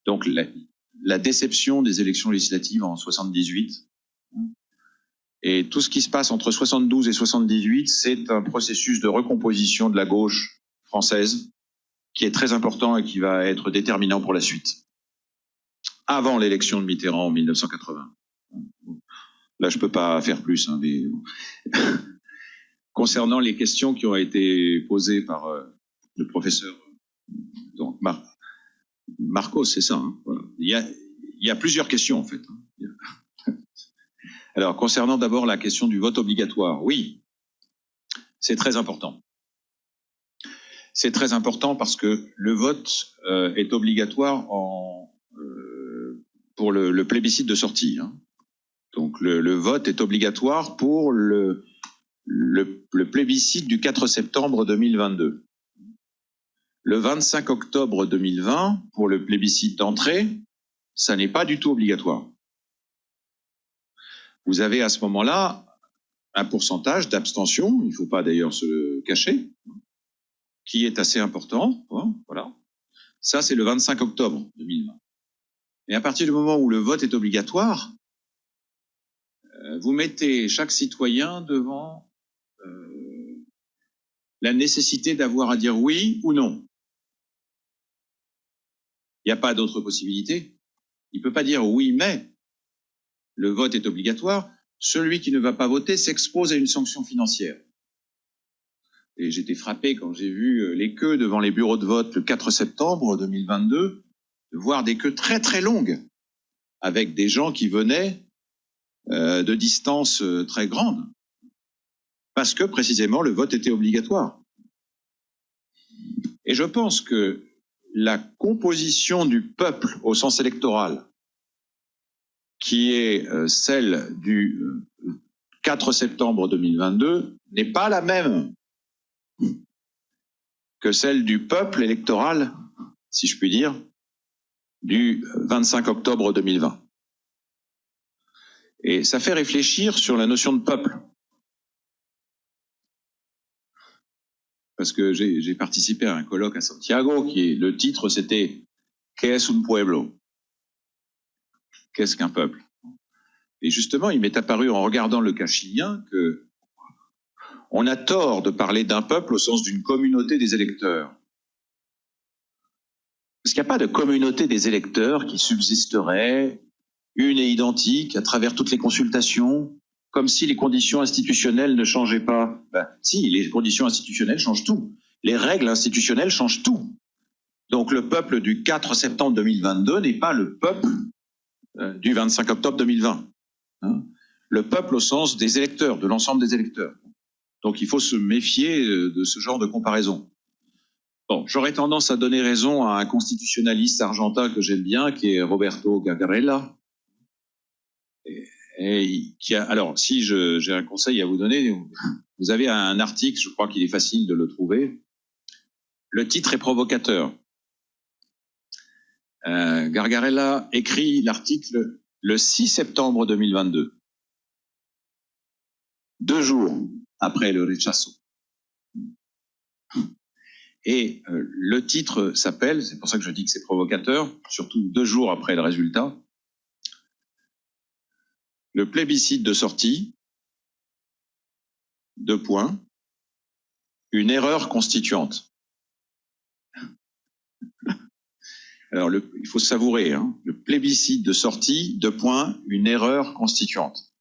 Donc, la déception des élections législatives en 78. Et tout ce qui se passe entre 72 et 78, c'est un processus de recomposition de la gauche française qui est très important et qui va être déterminant pour la suite. Avant l'élection de Mitterrand en 1980. Là, je peux pas faire plus. Hein, mais... Concernant les questions qui ont été posées par le professeur donc Marcos, c'est ça. Hein, voilà. Il y a plusieurs questions, en fait. Alors, concernant d'abord la question du vote obligatoire, oui, c'est très important. C'est très important parce que le vote est obligatoire pour le plébiscite de sortie. Hein. Donc, le vote est obligatoire pour le plébiscite du 4 septembre 2022. Le 25 octobre 2020, pour le plébiscite d'entrée, ça n'est pas du tout obligatoire. Vous avez à ce moment-là un pourcentage d'abstention, il ne faut pas d'ailleurs se le cacher, qui est assez important. Voilà. Ça, c'est le 25 octobre 2020. Et à partir du moment où le vote est obligatoire, vous mettez chaque citoyen devant la nécessité d'avoir à dire oui ou non. Il n'y a pas d'autre possibilité. Il ne peut pas dire oui, mais le vote est obligatoire. Celui qui ne va pas voter s'expose à une sanction financière. Et j'étais frappé quand j'ai vu les queues devant les bureaux de vote le 4 septembre 2022, de voir des queues très très longues, avec des gens qui venaient de distances très grandes, parce que précisément le vote était obligatoire. Et je pense que la composition du peuple au sens électoral, qui est celle du 4 septembre 2022, n'est pas la même que celle du peuple électoral, si je puis dire, du 25 octobre 2020. Et ça fait réfléchir sur la notion de peuple. Parce que j'ai participé à un colloque à Santiago, le titre c'était « ¿Qué es un pueblo ?» Qu'est-ce qu'un peuple? Et justement, il m'est apparu en regardant le cas chilien que on a tort de parler d'un peuple au sens d'une communauté des électeurs. Parce qu'il n'y a pas de communauté des électeurs qui subsisterait une et identique à travers toutes les consultations, comme si les conditions institutionnelles ne changeaient pas. Ben, si, les conditions institutionnelles changent tout. Les règles institutionnelles changent tout. Donc le peuple du 4 septembre 2022 n'est pas le peuple du 25 octobre 2020. Hein. Le peuple au sens des électeurs, de l'ensemble des électeurs. Donc il faut se méfier de ce genre de comparaison. Bon, j'aurais tendance à donner raison à un constitutionnaliste argentin que j'aime bien, qui est Roberto Gagarella. Et qui a, alors, si j'ai un conseil à vous donner, vous avez un article, je crois qu'il est facile de le trouver. Le titre est provocateur. Gargarella écrit l'article le 6 septembre 2022, 2 jours après le rechazo. Et le titre s'appelle, c'est pour ça que je dis que c'est provocateur, surtout 2 jours après le résultat, le plébiscite de sortie, 2 points, une erreur constituante. Alors, il faut savourer, hein, le plébiscite de sortie, 2 points, une erreur constituante.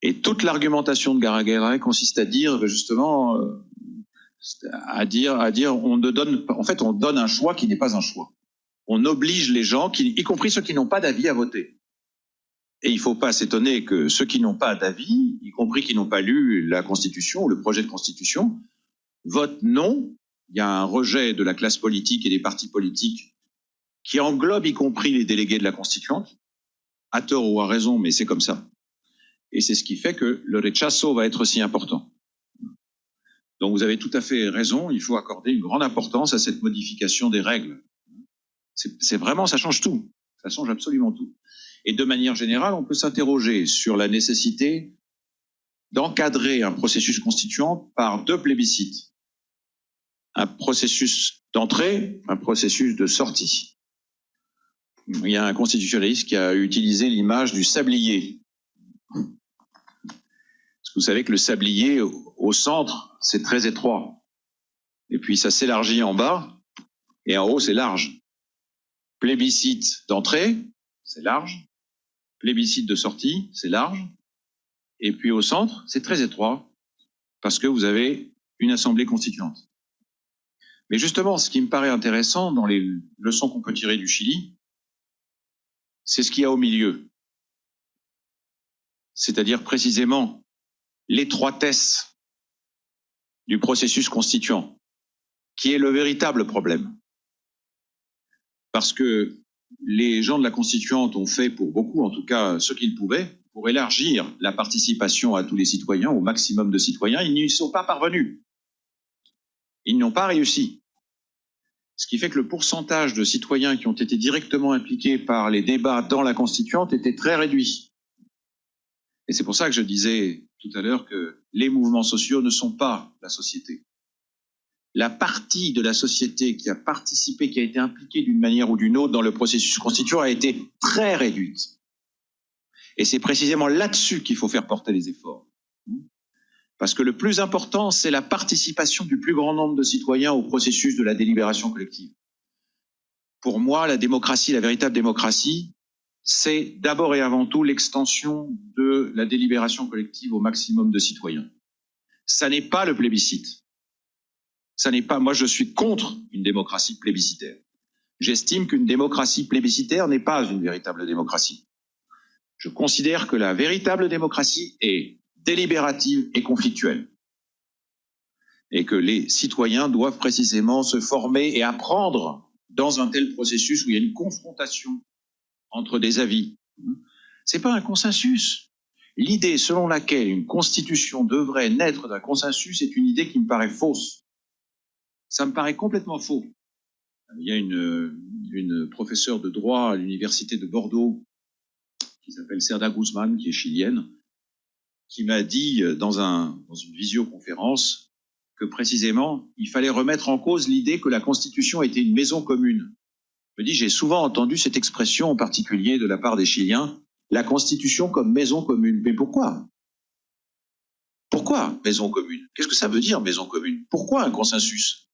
Et toute l'argumentation de Garagera consiste à dire, justement, on donne un choix qui n'est pas un choix. On oblige les gens, y compris ceux qui n'ont pas d'avis, à voter. Et il ne faut pas s'étonner que ceux qui n'ont pas d'avis, y compris qui n'ont pas lu la Constitution ou le projet de Constitution, votent non. Il y a un rejet de la classe politique et des partis politiques qui englobe y compris les délégués de la Constituante, à tort ou à raison, mais c'est comme ça. Et c'est ce qui fait que le rechazo va être si important. Donc vous avez tout à fait raison, il faut accorder une grande importance à cette modification des règles. C'est vraiment, ça change tout, ça change absolument tout. Et de manière générale, on peut s'interroger sur la nécessité d'encadrer un processus constituant par 2 plébiscites. Un processus d'entrée, un processus de sortie. Il y a un constitutionnaliste qui a utilisé l'image du sablier. Parce que vous savez que le sablier, au centre, c'est très étroit. Et puis ça s'élargit en bas, et en haut, c'est large. Plébiscite d'entrée, c'est large. Plébiscite de sortie, c'est large. Et puis au centre, c'est très étroit, parce que vous avez une assemblée constituante. Mais justement, ce qui me paraît intéressant dans les leçons qu'on peut tirer du Chili, c'est ce qu'il y a au milieu. C'est-à-dire précisément l'étroitesse du processus constituant, qui est le véritable problème. Parce que les gens de la Constituante ont fait, pour beaucoup en tout cas, ce qu'ils pouvaient pour élargir la participation à tous les citoyens, au maximum de citoyens. Ils n'y sont pas parvenus. Ils n'ont pas réussi. Ce qui fait que le pourcentage de citoyens qui ont été directement impliqués par les débats dans la Constituante était très réduit. Et c'est pour ça que je disais tout à l'heure que les mouvements sociaux ne sont pas la société. La partie de la société qui a participé, qui a été impliquée d'une manière ou d'une autre dans le processus constituant a été très réduite. Et c'est précisément là-dessus qu'il faut faire porter les efforts. Parce que le plus important, c'est la participation du plus grand nombre de citoyens au processus de la délibération collective. Pour moi, la démocratie, la véritable démocratie, c'est d'abord et avant tout l'extension de la délibération collective au maximum de citoyens. Ça n'est pas le plébiscite. Ça n'est pas, moi je suis contre une démocratie plébiscitaire. J'estime qu'une démocratie plébiscitaire n'est pas une véritable démocratie. Je considère que la véritable démocratie est délibérative et conflictuelle. Et que les citoyens doivent précisément se former et apprendre dans un tel processus où il y a une confrontation entre des avis. C'est pas un consensus. L'idée selon laquelle une constitution devrait naître d'un consensus est une idée qui me paraît fausse. Ça me paraît complètement faux. Il y a une professeure de droit à l'université de Bordeaux qui s'appelle Cerda Guzman, qui est chilienne, qui m'a dit dans une visioconférence que précisément, il fallait remettre en cause l'idée que la Constitution était une maison commune. Je me dis, j'ai souvent entendu cette expression, en particulier de la part des Chiliens, la Constitution comme maison commune. Mais pourquoi? Pourquoi maison commune? Qu'est-ce que ça veut dire, maison commune? Pourquoi un consensus?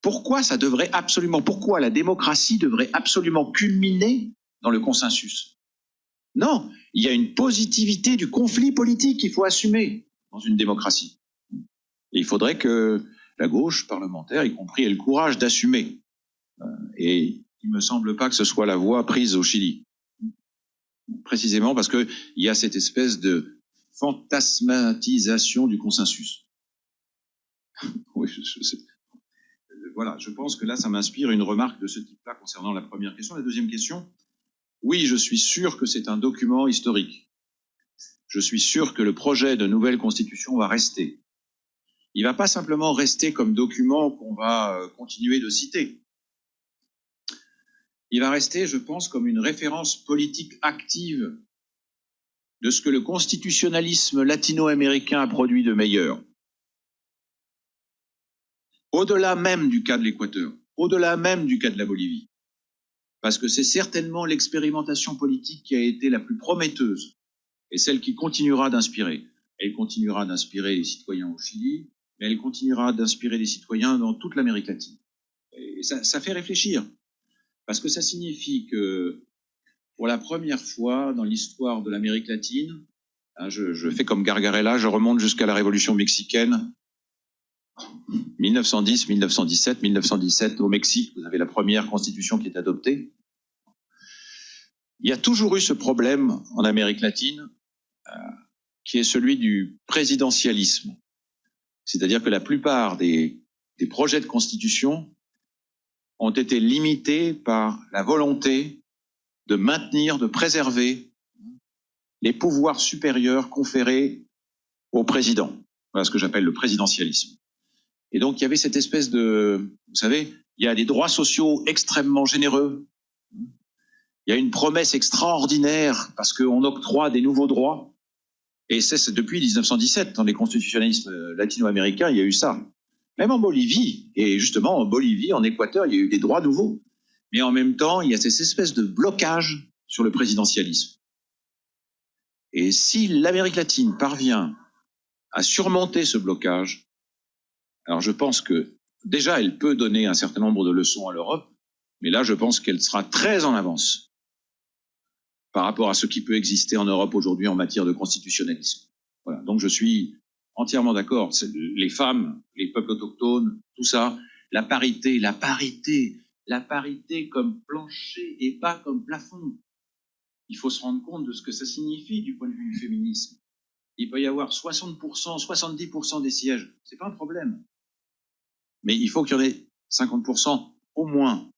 Pourquoi ça devrait absolument, pourquoi la démocratie devrait absolument culminer dans le consensus? Non, il y a une positivité du conflit politique qu'il faut assumer dans une démocratie. Et il faudrait que la gauche parlementaire, y compris, ait le courage d'assumer. Et il me semble pas que ce soit la voie prise au Chili. Précisément parce qu'il y a cette espèce de fantasmatisation du consensus. Oui, voilà, je pense que là, ça m'inspire une remarque de ce type-là concernant la première question. La deuxième question, oui, je suis sûr que c'est un document historique. Je suis sûr que le projet de nouvelle constitution va rester. Il ne va pas simplement rester comme document qu'on va continuer de citer. Il va rester, je pense, comme une référence politique active de ce que le constitutionnalisme latino-américain a produit de meilleur. Au-delà même du cas de l'Équateur, au-delà même du cas de la Bolivie. Parce que c'est certainement l'expérimentation politique qui a été la plus prometteuse et celle qui continuera d'inspirer. Elle continuera d'inspirer les citoyens au Chili, mais elle continuera d'inspirer les citoyens dans toute l'Amérique latine. Et ça fait réfléchir. Parce que ça signifie que, pour la première fois dans l'histoire de l'Amérique latine, hein, je fais comme Gargarella, je remonte jusqu'à la Révolution mexicaine, 1910, 1917, 1917 au Mexique, vous avez la première constitution qui est adoptée. Il y a toujours eu ce problème en Amérique latine, qui est celui du présidentialisme. C'est-à-dire que la plupart des projets de constitution ont été limités par la volonté de maintenir, de préserver les pouvoirs supérieurs conférés au président. Voilà ce que j'appelle le présidentialisme. Et donc, il y avait cette espèce de... Vous savez, il y a des droits sociaux extrêmement généreux. Il y a une promesse extraordinaire parce qu'on octroie des nouveaux droits. Et c'est depuis 1917, dans les constitutionnalismes latino-américains, il y a eu ça. Même en Bolivie, et justement en Bolivie, en Équateur, il y a eu des droits nouveaux. Mais en même temps, il y a cette espèce de blocage sur le présidentialisme. Et si l'Amérique latine parvient à surmonter ce blocage, alors je pense que déjà elle peut donner un certain nombre de leçons à l'Europe, mais là je pense qu'elle sera très en avance par rapport à ce qui peut exister en Europe aujourd'hui en matière de constitutionnalisme. Voilà. Donc je suis entièrement d'accord. Les femmes, les peuples autochtones, tout ça, la parité comme plancher et pas comme plafond. Il faut se rendre compte de ce que ça signifie du point de vue du féminisme. Il peut y avoir 60%, 70% des sièges. C'est pas un problème. Mais il faut qu'il y en ait 50% au moins,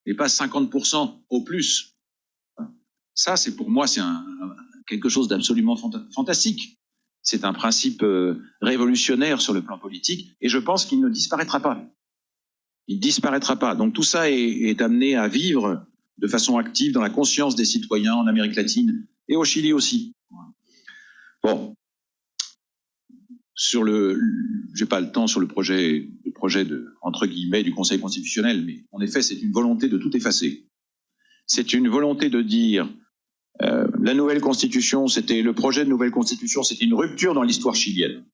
et pas 50% au plus. Ça, c'est pour moi, c'est quelque chose d'absolument fantastique. C'est un principe révolutionnaire sur le plan politique, et je pense qu'il ne disparaîtra pas. Il ne disparaîtra pas. Donc tout ça est amené à vivre de façon active dans la conscience des citoyens en Amérique latine et au Chili aussi. Bon, j'ai pas le temps sur le projet de, entre guillemets, du Conseil constitutionnel, mais en effet, c'est une volonté de tout effacer. C'est une volonté de dire La nouvelle constitution, le projet de nouvelle constitution, c'était une rupture dans l'histoire chilienne.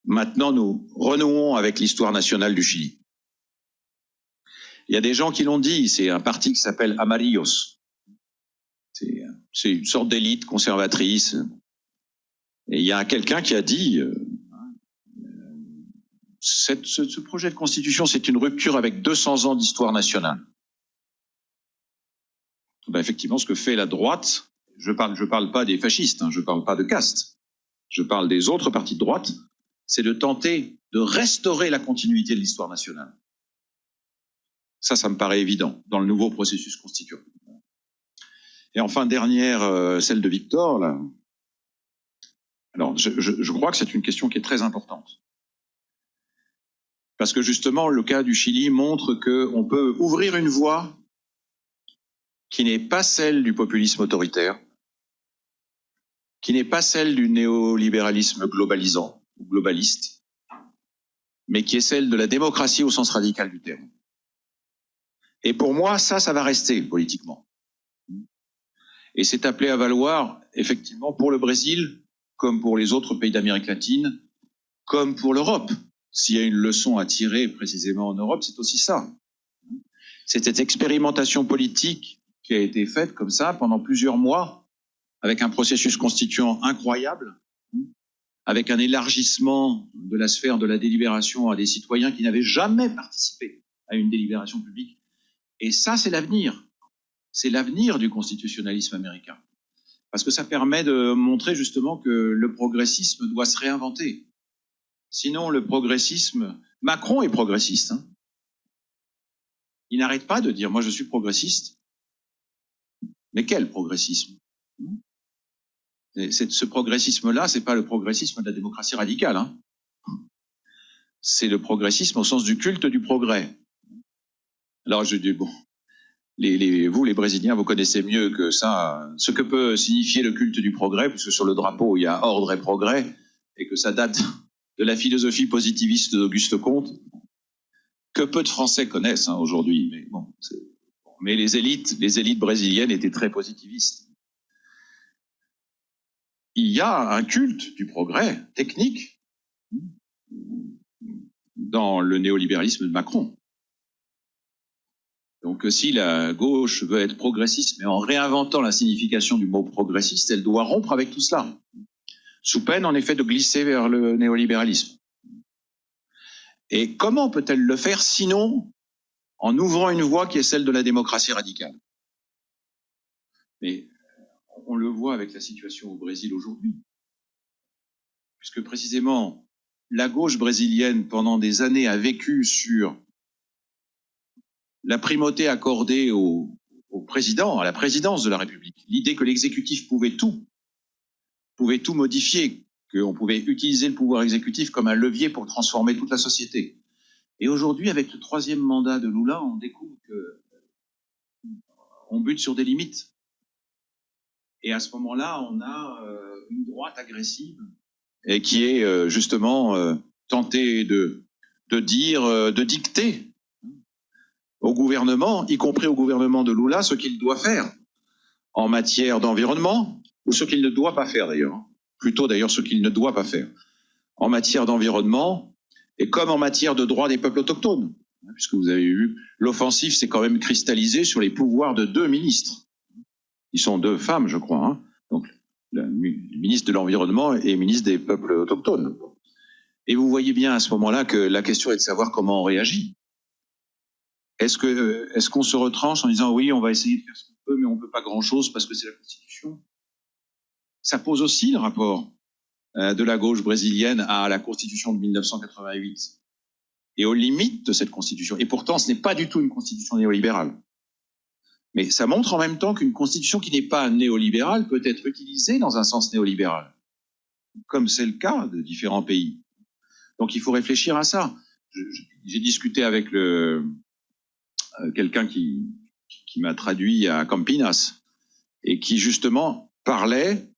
Maintenant, nous renouons avec l'histoire nationale du Chili. Il y a des gens qui l'ont dit, c'est un parti qui s'appelle Amarillos. C'est une sorte d'élite conservatrice. Et il y a quelqu'un qui a dit ce projet de constitution, c'est une rupture avec 200 ans d'histoire nationale. Ben effectivement, ce que fait la droite, je parle pas des fascistes, je parle pas de caste, je parle des autres partis de droite, c'est de tenter de restaurer la continuité de l'histoire nationale. Ça me paraît évident dans le nouveau processus constituant. Et enfin, dernière, celle de Victor, là. Alors, je crois que c'est une question qui est très importante. Parce que justement, le cas du Chili montre qu'on peut ouvrir une voie qui n'est pas celle du populisme autoritaire, qui n'est pas celle du néolibéralisme globalisant, ou globaliste, mais qui est celle de la démocratie au sens radical du terme. Et pour moi, ça va rester politiquement. Et c'est appelé à valoir, effectivement, pour le Brésil, comme pour les autres pays d'Amérique latine, comme pour l'Europe. S'il y a une leçon à tirer précisément en Europe, c'est aussi ça. C'est cette expérimentation politique qui a été faite comme ça pendant plusieurs mois, avec un processus constituant incroyable, avec un élargissement de la sphère de la délibération à des citoyens qui n'avaient jamais participé à une délibération publique. Et ça, c'est l'avenir. C'est l'avenir du constitutionnalisme américain. Parce que ça permet de montrer justement que le progressisme doit se réinventer. Sinon, le progressisme... Macron est progressiste. Il n'arrête pas de dire « moi, je suis progressiste ». Mais quel progressisme? Ce progressisme-là, c'est pas le progressisme de la démocratie radicale. C'est le progressisme au sens du culte du progrès. Alors je dis, bon, vous les Brésiliens, vous connaissez mieux que ça ce que peut signifier le culte du progrès, puisque sur le drapeau, il y a ordre et progrès, et que ça date de la philosophie positiviste d'Auguste Comte, que peu de Français connaissent aujourd'hui. Mais bon, mais les élites brésiliennes étaient très positivistes. Il y a un culte du progrès technique dans le néolibéralisme de Macron. Donc si la gauche veut être progressiste, mais en réinventant la signification du mot progressiste, elle doit rompre avec tout cela, sous peine en effet de glisser vers le néolibéralisme. Et comment peut-elle le faire sinon en ouvrant une voie qui est celle de la démocratie radicale? Mais on le voit avec la situation au Brésil aujourd'hui, puisque précisément la gauche brésilienne pendant des années a vécu sur la primauté accordée au président, à la présidence de la République, l'idée que l'exécutif pouvait tout modifier, qu'on pouvait utiliser le pouvoir exécutif comme un levier pour transformer toute la société. Et aujourd'hui, avec le 3e mandat de Lula, on découvre qu'on bute sur des limites. Et à ce moment-là, on a une droite agressive et qui est justement tentée de dicter au gouvernement, y compris au gouvernement de Lula, ce qu'il doit faire en matière d'environnement, ou ce qu'il ne doit pas faire d'ailleurs, plutôt d'ailleurs ce qu'il ne doit pas faire, en matière d'environnement, et comme en matière de droits des peuples autochtones, puisque vous avez vu, l'offensive s'est quand même cristallisée sur les pouvoirs de 2 ministres. Ils sont 2 femmes, je crois, donc le ministre de l'Environnement et le ministre des peuples autochtones. Et vous voyez bien à ce moment-là que la question est de savoir comment on réagit. Est-ce qu'on se retranche en disant oui, on va essayer de faire ce qu'on peut, mais on ne peut pas grand-chose parce que c'est la Constitution? Ça pose aussi le rapport de la gauche brésilienne à la Constitution de 1988 et aux limites de cette Constitution. Et pourtant, ce n'est pas du tout une Constitution néolibérale. Mais ça montre en même temps qu'une Constitution qui n'est pas néolibérale peut être utilisée dans un sens néolibéral, comme c'est le cas de différents pays. Donc il faut réfléchir à ça. J'ai discuté avec quelqu'un qui m'a traduit à Campinas et qui justement parlait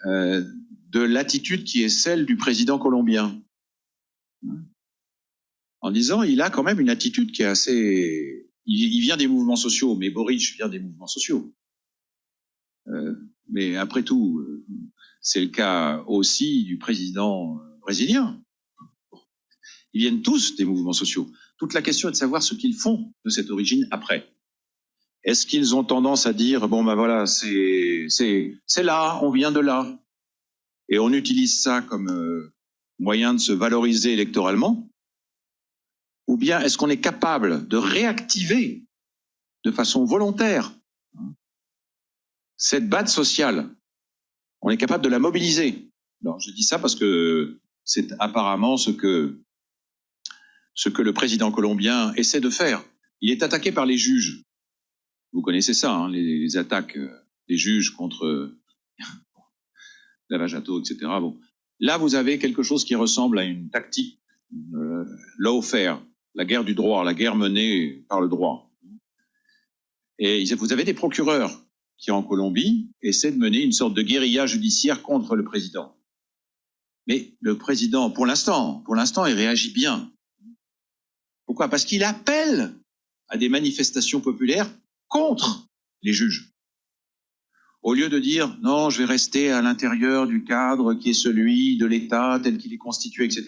de l'attitude qui est celle du président colombien. En disant, il a quand même une attitude qui est assez... Il vient des mouvements sociaux, mais Boric vient des mouvements sociaux. Mais après tout, c'est le cas aussi du président brésilien. Ils viennent tous des mouvements sociaux. Toute la question est de savoir ce qu'ils font de cette origine après. Est-ce qu'ils ont tendance à dire, bon ben voilà, c'est là, on vient de là, et on utilise ça comme moyen de se valoriser électoralement? Ou bien est-ce qu'on est capable de réactiver de façon volontaire cette base sociale? On est capable de la mobiliser. Alors, je dis ça parce que c'est apparemment ce que le président colombien essaie de faire. Il est attaqué par les juges. Vous connaissez ça, hein, les attaques des juges contre Lavajato, etc. Bon. Là, vous avez quelque chose qui ressemble à une tactique lawfare, la guerre du droit, la guerre menée par le droit. Et vous avez des procureurs qui, en Colombie, essaient de mener une sorte de guérilla judiciaire contre le président. Mais le président, pour l'instant, il réagit bien. Pourquoi? Parce qu'il appelle à des manifestations populaires contre les juges. Au lieu de dire « non, je vais rester à l'intérieur du cadre qui est celui de l'État tel qu'il est constitué, etc. »,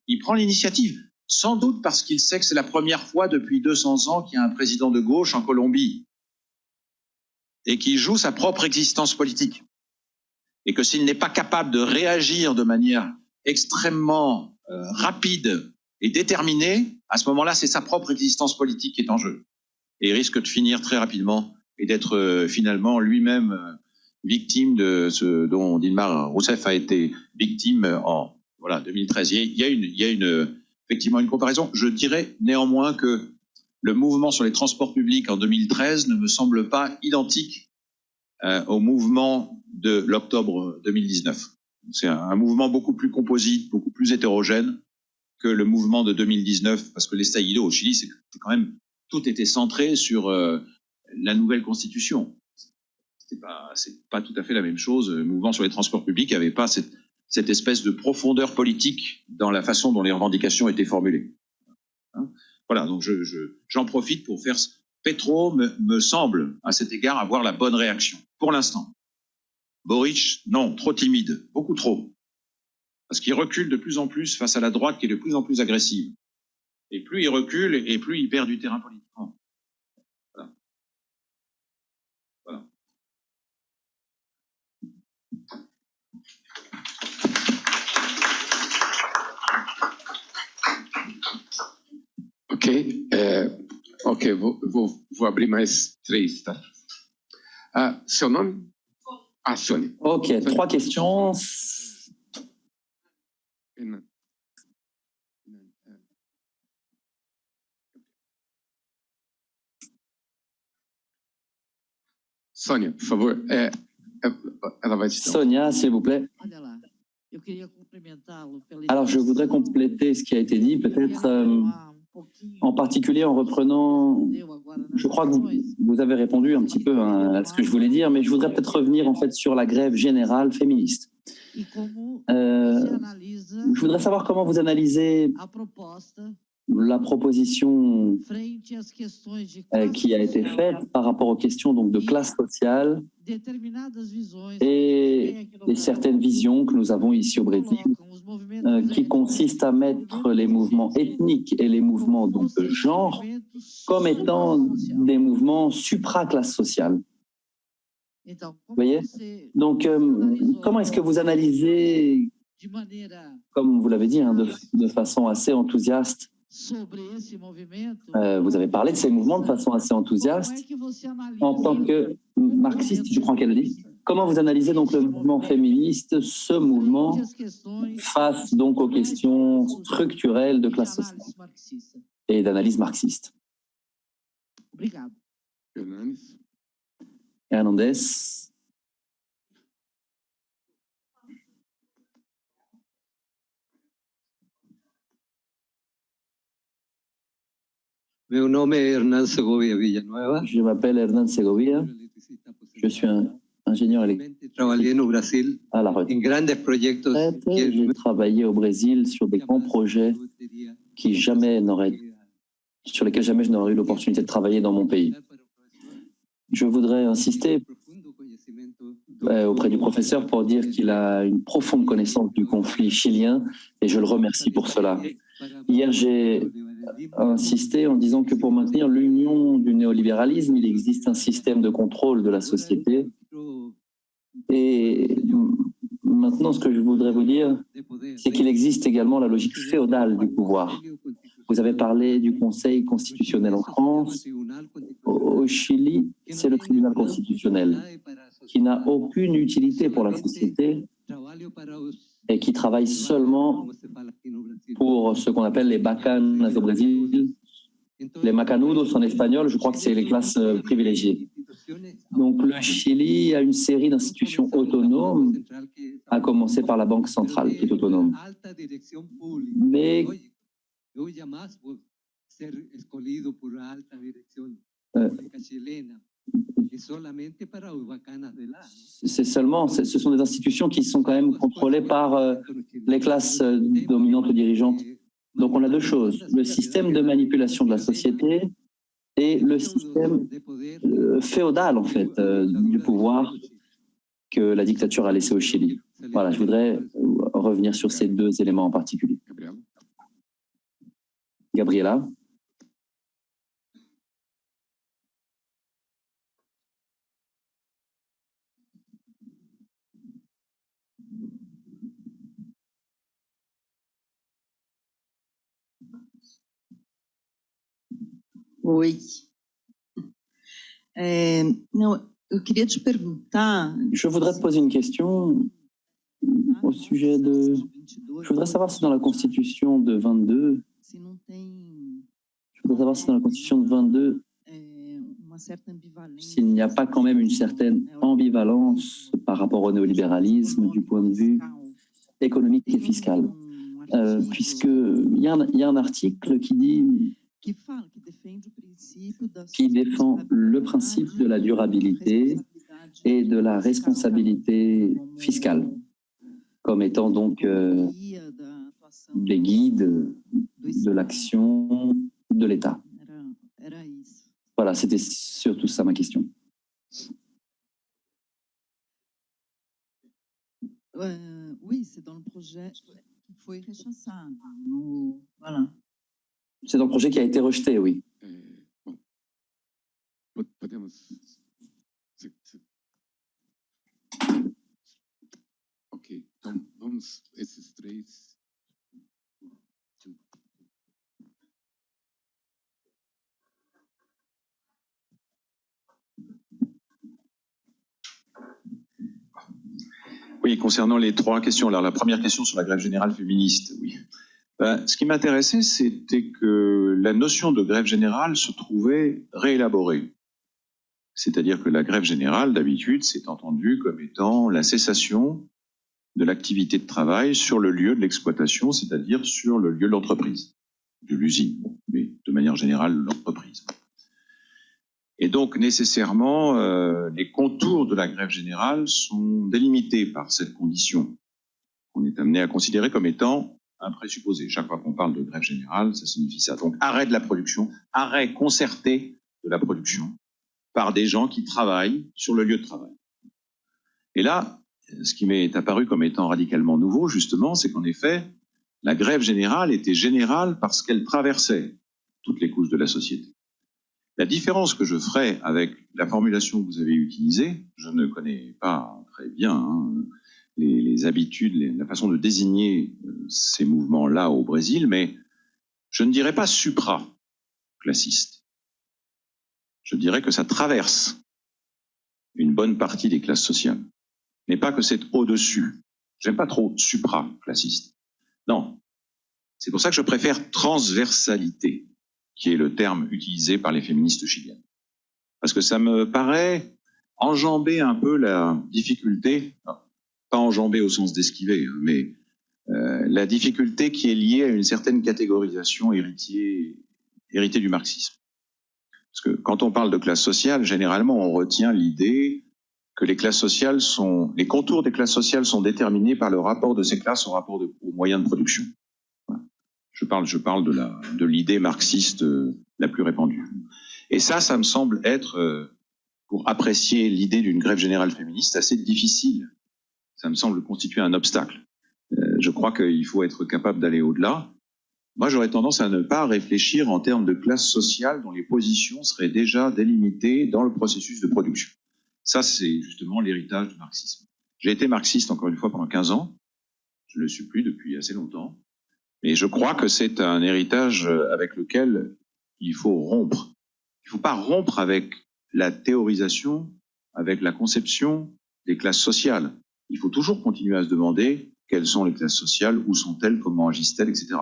il prend l'initiative. Sans doute parce qu'il sait que c'est la première fois depuis 200 ans qu'il y a un président de gauche en Colombie et qui joue sa propre existence politique. Et que s'il n'est pas capable de réagir de manière extrêmement rapide et déterminée, à ce moment-là, c'est sa propre existence politique qui est en jeu. Et il risque de finir très rapidement et d'être finalement lui-même victime de ce dont Dilma Rousseff a été victime en 2013. Il y a effectivement une comparaison. Je dirais néanmoins que le mouvement sur les transports publics en 2013 ne me semble pas identique au mouvement de l'octobre 2019. C'est un mouvement beaucoup plus composite, beaucoup plus hétérogène que le mouvement de 2019, parce que l'estallido au Chili, c'est quand même, tout était centré sur la nouvelle constitution. C'est pas tout à fait la même chose. Le mouvement sur les transports publics n'avait pas cette espèce de profondeur politique dans la façon dont les revendications étaient formulées. Hein? Voilà, donc j'en profite pour faire... Petro me semble, à cet égard, avoir la bonne réaction, pour l'instant. Boric, non, trop timide, beaucoup trop. Parce qu'il recule de plus en plus face à la droite qui est de plus en plus agressive. Et plus il recule, et plus il perd du terrain politiquement. Voilà. Voilà. Ok, vou abrir mais 3, tá? Seu nome? Sônia. Ok, 3 questions. Sônia, por favor. Ela vai te... Sonia, s'il vous plaît. Alors, je voudrais compléter ce qui a été dit, peut-être en particulier en reprenant, je crois que vous avez répondu un petit peu à ce que je voulais dire, mais je voudrais peut-être revenir en fait sur la grève générale féministe. Je voudrais savoir comment vous analysez la proposition qui a été faite par rapport aux questions donc, de classe sociale et certaines visions que nous avons ici au Brésil qui consistent à mettre les mouvements ethniques et les mouvements donc, de genre comme étant des mouvements supra-classe sociale. Vous voyez? Donc, comment est-ce que vous analysez, comme vous l'avez dit, hein, de façon assez enthousiaste, vous avez parlé de ces mouvements de façon assez enthousiaste. En tant que marxiste, je crois qu'elle dit, comment vous analysez donc le mouvement féministe, ce mouvement, face donc aux questions structurelles de classe sociale et d'analyse marxiste? Hernandez. Meu nome é Hernán Segovia Villanueva. Je m'appelle Hernán Segovia. Je suis un ingénieur électrique à la retraite. J'ai travaillé au Brésil sur des grands projets sur lesquels jamais je n'aurais eu l'opportunité de travailler dans mon pays. Je voudrais insister auprès du professeur pour dire qu'il a une profonde connaissance du conflit chilien et je le remercie pour cela. Hier, j'ai insisté en disant que pour maintenir l'union du néolibéralisme, il existe un système de contrôle de la société. Et maintenant, ce que je voudrais vous dire, c'est qu'il existe également la logique féodale du pouvoir. Vous avez parlé du Conseil constitutionnel en France. Au Chili, c'est le tribunal constitutionnel qui n'a aucune utilité pour la société et qui travaille seulement pour ce qu'on appelle les bacanas au Brésil. Les macanudos en espagnol, je crois que c'est les classes privilégiées. Donc le Chili a une série d'institutions autonomes, à commencer par la Banque centrale, qui est autonome. Mais c'est seulement, ce sont des institutions qui sont quand même contrôlées par les classes dominantes ou dirigeantes. Donc on a deux choses, le système de manipulation de la société et le système féodal en fait du pouvoir que la dictature a laissé au Chili. Voilà, je voudrais revenir sur ces deux éléments en particulier. Gabriela. Oi. Não, eu queria te perguntar. Je voudrais te poser une question au sujet de. Je voudrais savoir si dans la Constitution de 22. Je voudrais savoir si dans la Constitution de 22, s'il n'y a pas quand même une certaine ambivalence par rapport au néolibéralisme du point de vue économique et fiscal. Puisqu'il y a un article qui dit. Qui défend le principe de la durabilité et de la responsabilité fiscale, comme étant donc les guides de l'action de l'État. Voilà, c'était surtout ça ma question. Oui, c'est dans le projet qui foi rechaçado. Voilà. C'est dans le projet qui a été rejeté, oui. Ok, então vamos esses três. Oui, concernant les trois questions. Alors, la première question sur la grève générale féministe, oui. Ce qui m'intéressait, c'était que la notion de grève générale se trouvait réélaborée. C'est-à-dire que la grève générale, d'habitude, c'est entendu comme étant la cessation de l'activité de travail sur le lieu de l'exploitation, c'est-à-dire sur le lieu de l'entreprise, de l'usine, mais de manière générale, l'entreprise. Et donc, nécessairement, les contours de la grève générale sont délimités par cette condition qu'on est amené à considérer comme étant un présupposé. Chaque fois qu'on parle de grève générale, ça signifie ça. Donc, arrêt de la production, arrêt concerté de la production par des gens qui travaillent sur le lieu de travail. Et là, ce qui m'est apparu comme étant radicalement nouveau, justement, c'est qu'en effet, la grève générale était générale parce qu'elle traversait toutes les couches de la société. La différence que je ferai avec la formulation que vous avez utilisée, je ne connais pas très bien les habitudes, la façon de désigner ces mouvements-là au Brésil, mais je ne dirais pas supra-classiste. Je dirais que ça traverse une bonne partie des classes sociales, mais pas que c'est au-dessus. J'aime pas trop supra-classiste. Non. C'est pour ça que je préfère transversalité, qui est le terme utilisé par les féministes chiliennes. Parce que ça me paraît enjamber un peu la difficulté, pas enjamber au sens d'esquiver, mais la difficulté qui est liée à une certaine catégorisation héritée du marxisme. Parce que quand on parle de classe sociale, généralement on retient l'idée que les contours des classes sociales sont déterminés par le rapport de ces classes au rapport aux moyens de production. Voilà. Je parle de l'idée marxiste la plus répandue. Et ça me semble être pour apprécier l'idée d'une grève générale féministe assez difficile. Ça me semble constituer un obstacle. Je crois qu'il faut être capable d'aller au-delà. Moi, j'aurais tendance à ne pas réfléchir en termes de classe sociale dont les positions seraient déjà délimitées dans le processus de production. Ça, c'est justement l'héritage du marxisme. J'ai été marxiste, encore une fois, pendant 15 ans. Je ne le suis plus depuis assez longtemps. Mais je crois que c'est un héritage avec lequel il faut rompre. Il ne faut pas rompre avec la théorisation, avec la conception des classes sociales. Il faut toujours continuer à se demander quelles sont les classes sociales, où sont-elles, comment agissent-elles, etc.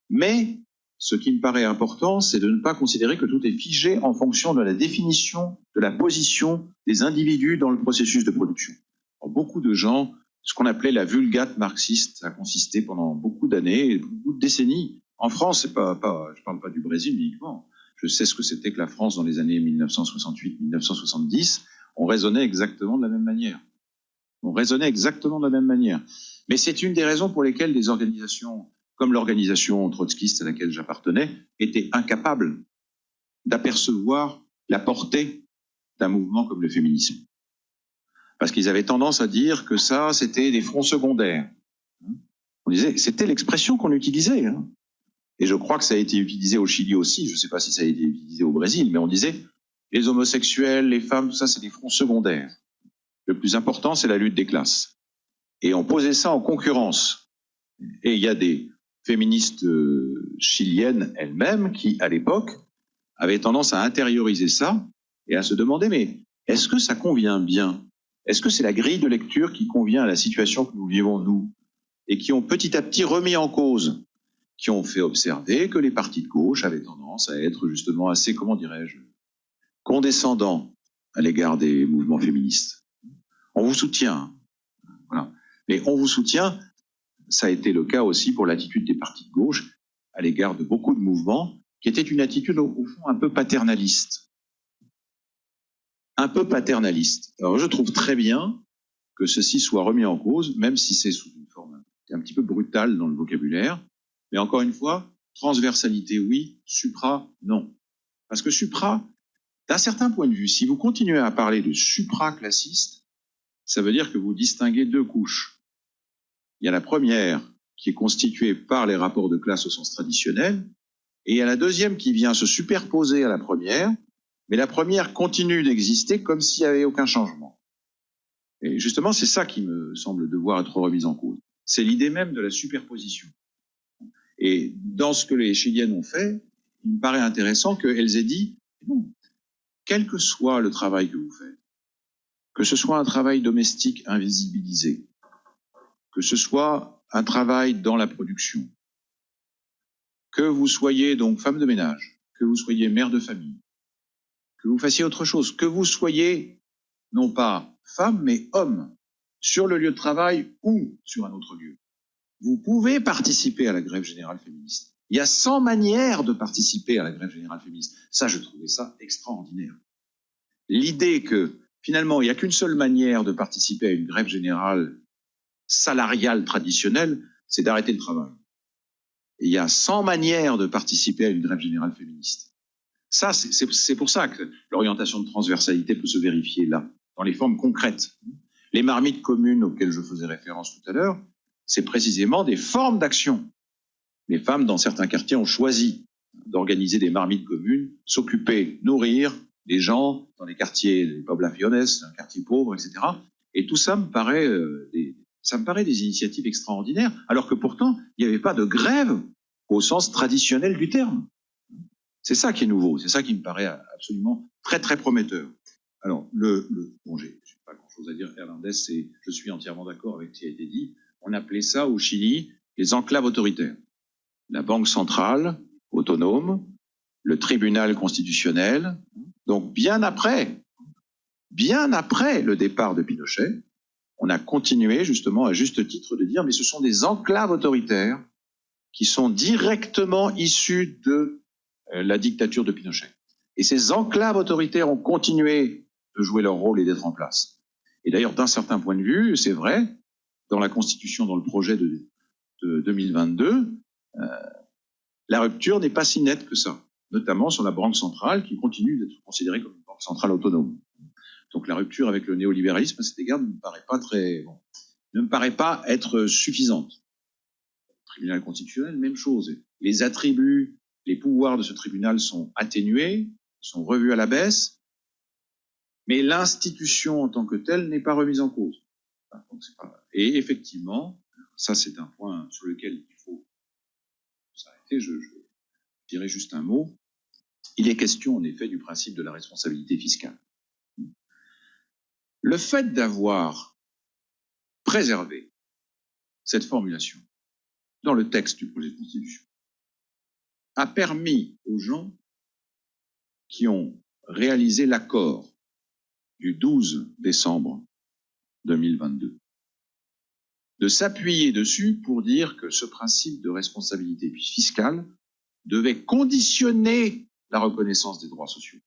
Mais ce qui me paraît important, c'est de ne pas considérer que tout est figé en fonction de la définition, de la position des individus dans le processus de production. Pour beaucoup de gens, ce qu'on appelait la vulgate marxiste a consisté pendant beaucoup d'années, beaucoup de décennies. En France, je ne parle pas du Brésil uniquement. Je sais ce que c'était que la France dans les années 1968-1970. On raisonnait exactement de la même manière. Mais c'est une des raisons pour lesquelles des organisations comme l'organisation trotskiste à laquelle j'appartenais, étaient incapables d'apercevoir la portée d'un mouvement comme le féminisme. Parce qu'ils avaient tendance à dire que ça, c'était des fronts secondaires. On disait, c'était l'expression qu'on utilisait. Et je crois que ça a été utilisé au Chili aussi, je ne sais pas si ça a été utilisé au Brésil, mais on disait, les homosexuels, les femmes, tout ça, c'est des fronts secondaires. Le plus important, c'est la lutte des classes. Et on posait ça en concurrence. Et il y a des féministes chiliennes elles-mêmes qui, à l'époque, avaient tendance à intérioriser ça et à se demander, mais est-ce que ça convient bien? Est-ce que c'est la grille de lecture qui convient à la situation que nous vivons, nous? Et qui ont petit à petit remis en cause, qui ont fait observer que les partis de gauche avaient tendance à être justement assez, comment dirais-je, condescendants à l'égard des mouvements féministes. On vous soutient, voilà. Mais on vous soutient. Ça a été le cas aussi pour l'attitude des partis de gauche à l'égard de beaucoup de mouvements, qui était une attitude au fond un peu paternaliste. Alors je trouve très bien que ceci soit remis en cause, même si c'est sous une forme un petit peu brutale dans le vocabulaire. Mais encore une fois, transversalité oui, supra non. Parce que supra, d'un certain point de vue, si vous continuez à parler de supraclassiste, ça veut dire que vous distinguez deux couches. Il y a la première qui est constituée par les rapports de classe au sens traditionnel, et il y a la deuxième qui vient se superposer à la première, mais la première continue d'exister comme s'il n'y avait aucun changement. Et justement, c'est ça qui me semble devoir être remis en cause. C'est l'idée même de la superposition. Et dans ce que les Chiliennes ont fait, il me paraît intéressant qu'elles aient dit, non, quel que soit le travail que vous faites, que ce soit un travail domestique invisibilisé, que ce soit un travail dans la production, que vous soyez donc femme de ménage, que vous soyez mère de famille, que vous fassiez autre chose, que vous soyez non pas femme mais homme, sur le lieu de travail ou sur un autre lieu. Vous pouvez participer à la grève générale féministe. Il y a 100 manières de participer à la grève générale féministe. Ça, je trouvais ça extraordinaire. L'idée que finalement, il n'y a qu'une seule manière de participer à une grève générale salariale traditionnelle, c'est d'arrêter le travail. Et il y a 100 manières de participer à une grève générale féministe. Ça, c'est pour ça que l'orientation de transversalité peut se vérifier là, dans les formes concrètes. Les marmites communes auxquelles je faisais référence tout à l'heure, c'est précisément des formes d'action. Les femmes, dans certains quartiers, ont choisi d'organiser des marmites communes, s'occuper, nourrir les gens dans les quartiers des Poblaciones, un quartier pauvre, etc. Et tout ça me paraît des initiatives extraordinaires, alors que pourtant, il n'y avait pas de grève au sens traditionnel du terme. C'est ça qui est nouveau, c'est ça qui me paraît absolument très, très prometteur. Alors, bon, j'ai pas grand-chose à dire, Hernandez, je suis entièrement d'accord avec ce qui a été dit. On appelait ça au Chili les enclaves autoritaires. La Banque centrale autonome, le tribunal constitutionnel. Donc, bien après le départ de Pinochet, on a continué justement à juste titre de dire mais ce sont des enclaves autoritaires qui sont directement issues de la dictature de Pinochet. Et ces enclaves autoritaires ont continué de jouer leur rôle et d'être en place. Et d'ailleurs, d'un certain point de vue, c'est vrai, dans la Constitution, dans le projet de 2022, la rupture n'est pas si nette que ça, notamment sur la Banque centrale qui continue d'être considérée comme une banque centrale autonome. Donc la rupture avec le néolibéralisme, à cet égard, ne me paraît pas être suffisante. Le tribunal constitutionnel, même chose. Les attributs, les pouvoirs de ce tribunal sont atténués, sont revus à la baisse, mais l'institution en tant que telle n'est pas remise en cause. Et effectivement, ça c'est un point sur lequel il faut s'arrêter, je dirais juste un mot. Il est question en effet du principe de la responsabilité fiscale. Le fait d'avoir préservé cette formulation dans le texte du projet de constitution a permis aux gens qui ont réalisé l'accord du 12 décembre 2022 de s'appuyer dessus pour dire que ce principe de responsabilité fiscale devait conditionner la reconnaissance des droits sociaux.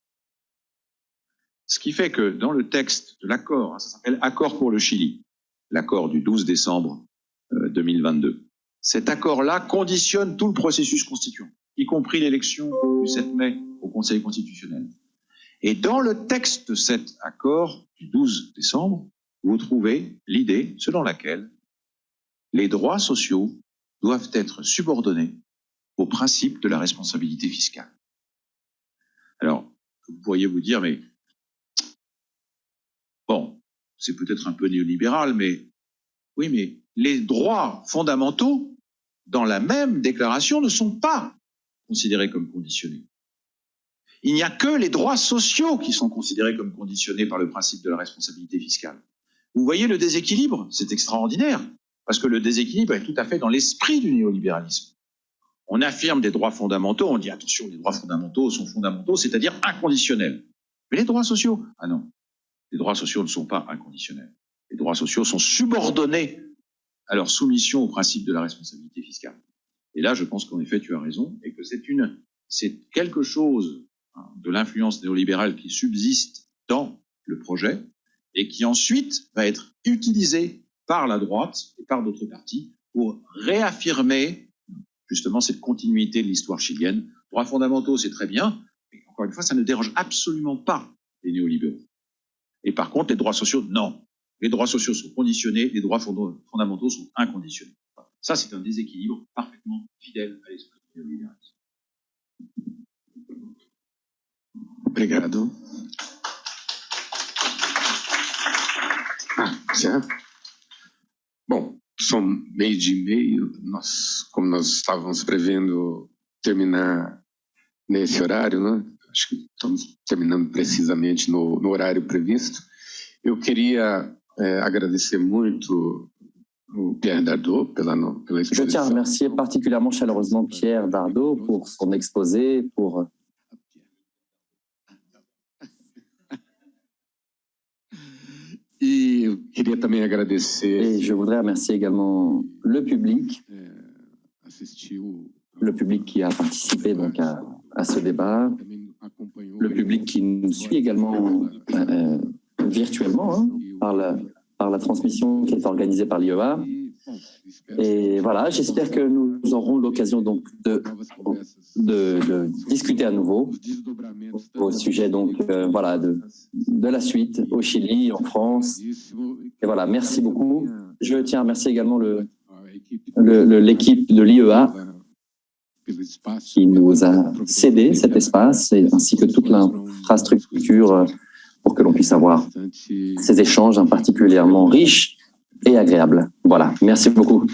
Ce qui fait que dans le texte de l'accord, ça s'appelle Accord pour le Chili, l'accord du 12 décembre 2022, cet accord-là conditionne tout le processus constituant, y compris l'élection du 7 mai au Conseil constitutionnel. Et dans le texte de cet accord du 12 décembre, vous trouvez l'idée selon laquelle les droits sociaux doivent être subordonnés au principe de la responsabilité fiscale. Alors, vous pourriez vous dire, mais bon, c'est peut-être un peu néolibéral, mais oui, mais les droits fondamentaux, dans la même déclaration, ne sont pas considérés comme conditionnés. Il n'y a que les droits sociaux qui sont considérés comme conditionnés par le principe de la responsabilité fiscale. Vous voyez le déséquilibre? C'est extraordinaire, parce que le déséquilibre est tout à fait dans l'esprit du néolibéralisme. On affirme des droits fondamentaux, on dit attention, les droits fondamentaux sont fondamentaux, c'est-à-dire inconditionnels. Mais les droits sociaux, ah non, les droits sociaux ne sont pas inconditionnels. Les droits sociaux sont subordonnés à leur soumission au principe de la responsabilité fiscale. Et là, je pense qu'en effet, tu as raison, et que c'est quelque chose de l'influence néolibérale qui subsiste dans le projet, et qui ensuite va être utilisé par la droite et par d'autres partis pour réaffirmer justement cette continuité de l'histoire chilienne. Droits fondamentaux, c'est très bien, mais encore une fois, ça ne dérange absolument pas les néolibéraux. Et par contre, les droits sociaux, non. Les droits sociaux sont conditionnés, les droits fondamentaux sont inconditionnés. Ça, c'est un déséquilibre parfaitement fidèle à l'esprit du néolibéralisme. Obrigado. Certo. Bom, são 12h30, como nós estávamos prevendo terminar nesse horário, né? Acho que estamos terminando precisamente no horário previsto. Eu queria agradecer muito o Pierre Dardot pela exposição. Je tiens à remercier particulièrement chaleureusement Pierre Dardot pour son exposé, pour... E eu queria também agradecer... Et je voudrais remercier également le public qui a participé donc à ce débat, le public qui nous suit également virtuellement par la transmission qui est organisée par l'IEA. Et voilà, j'espère que nous aurons l'occasion donc de discuter à nouveau au sujet donc voilà de la suite au Chili, en France. Et voilà, merci beaucoup. Je tiens à remercier également l'équipe de l'IEA qui nous a cédé cet espace ainsi que toute l'infrastructure pour que l'on puisse avoir ces échanges particulièrement riches et agréables. Voilà, merci beaucoup.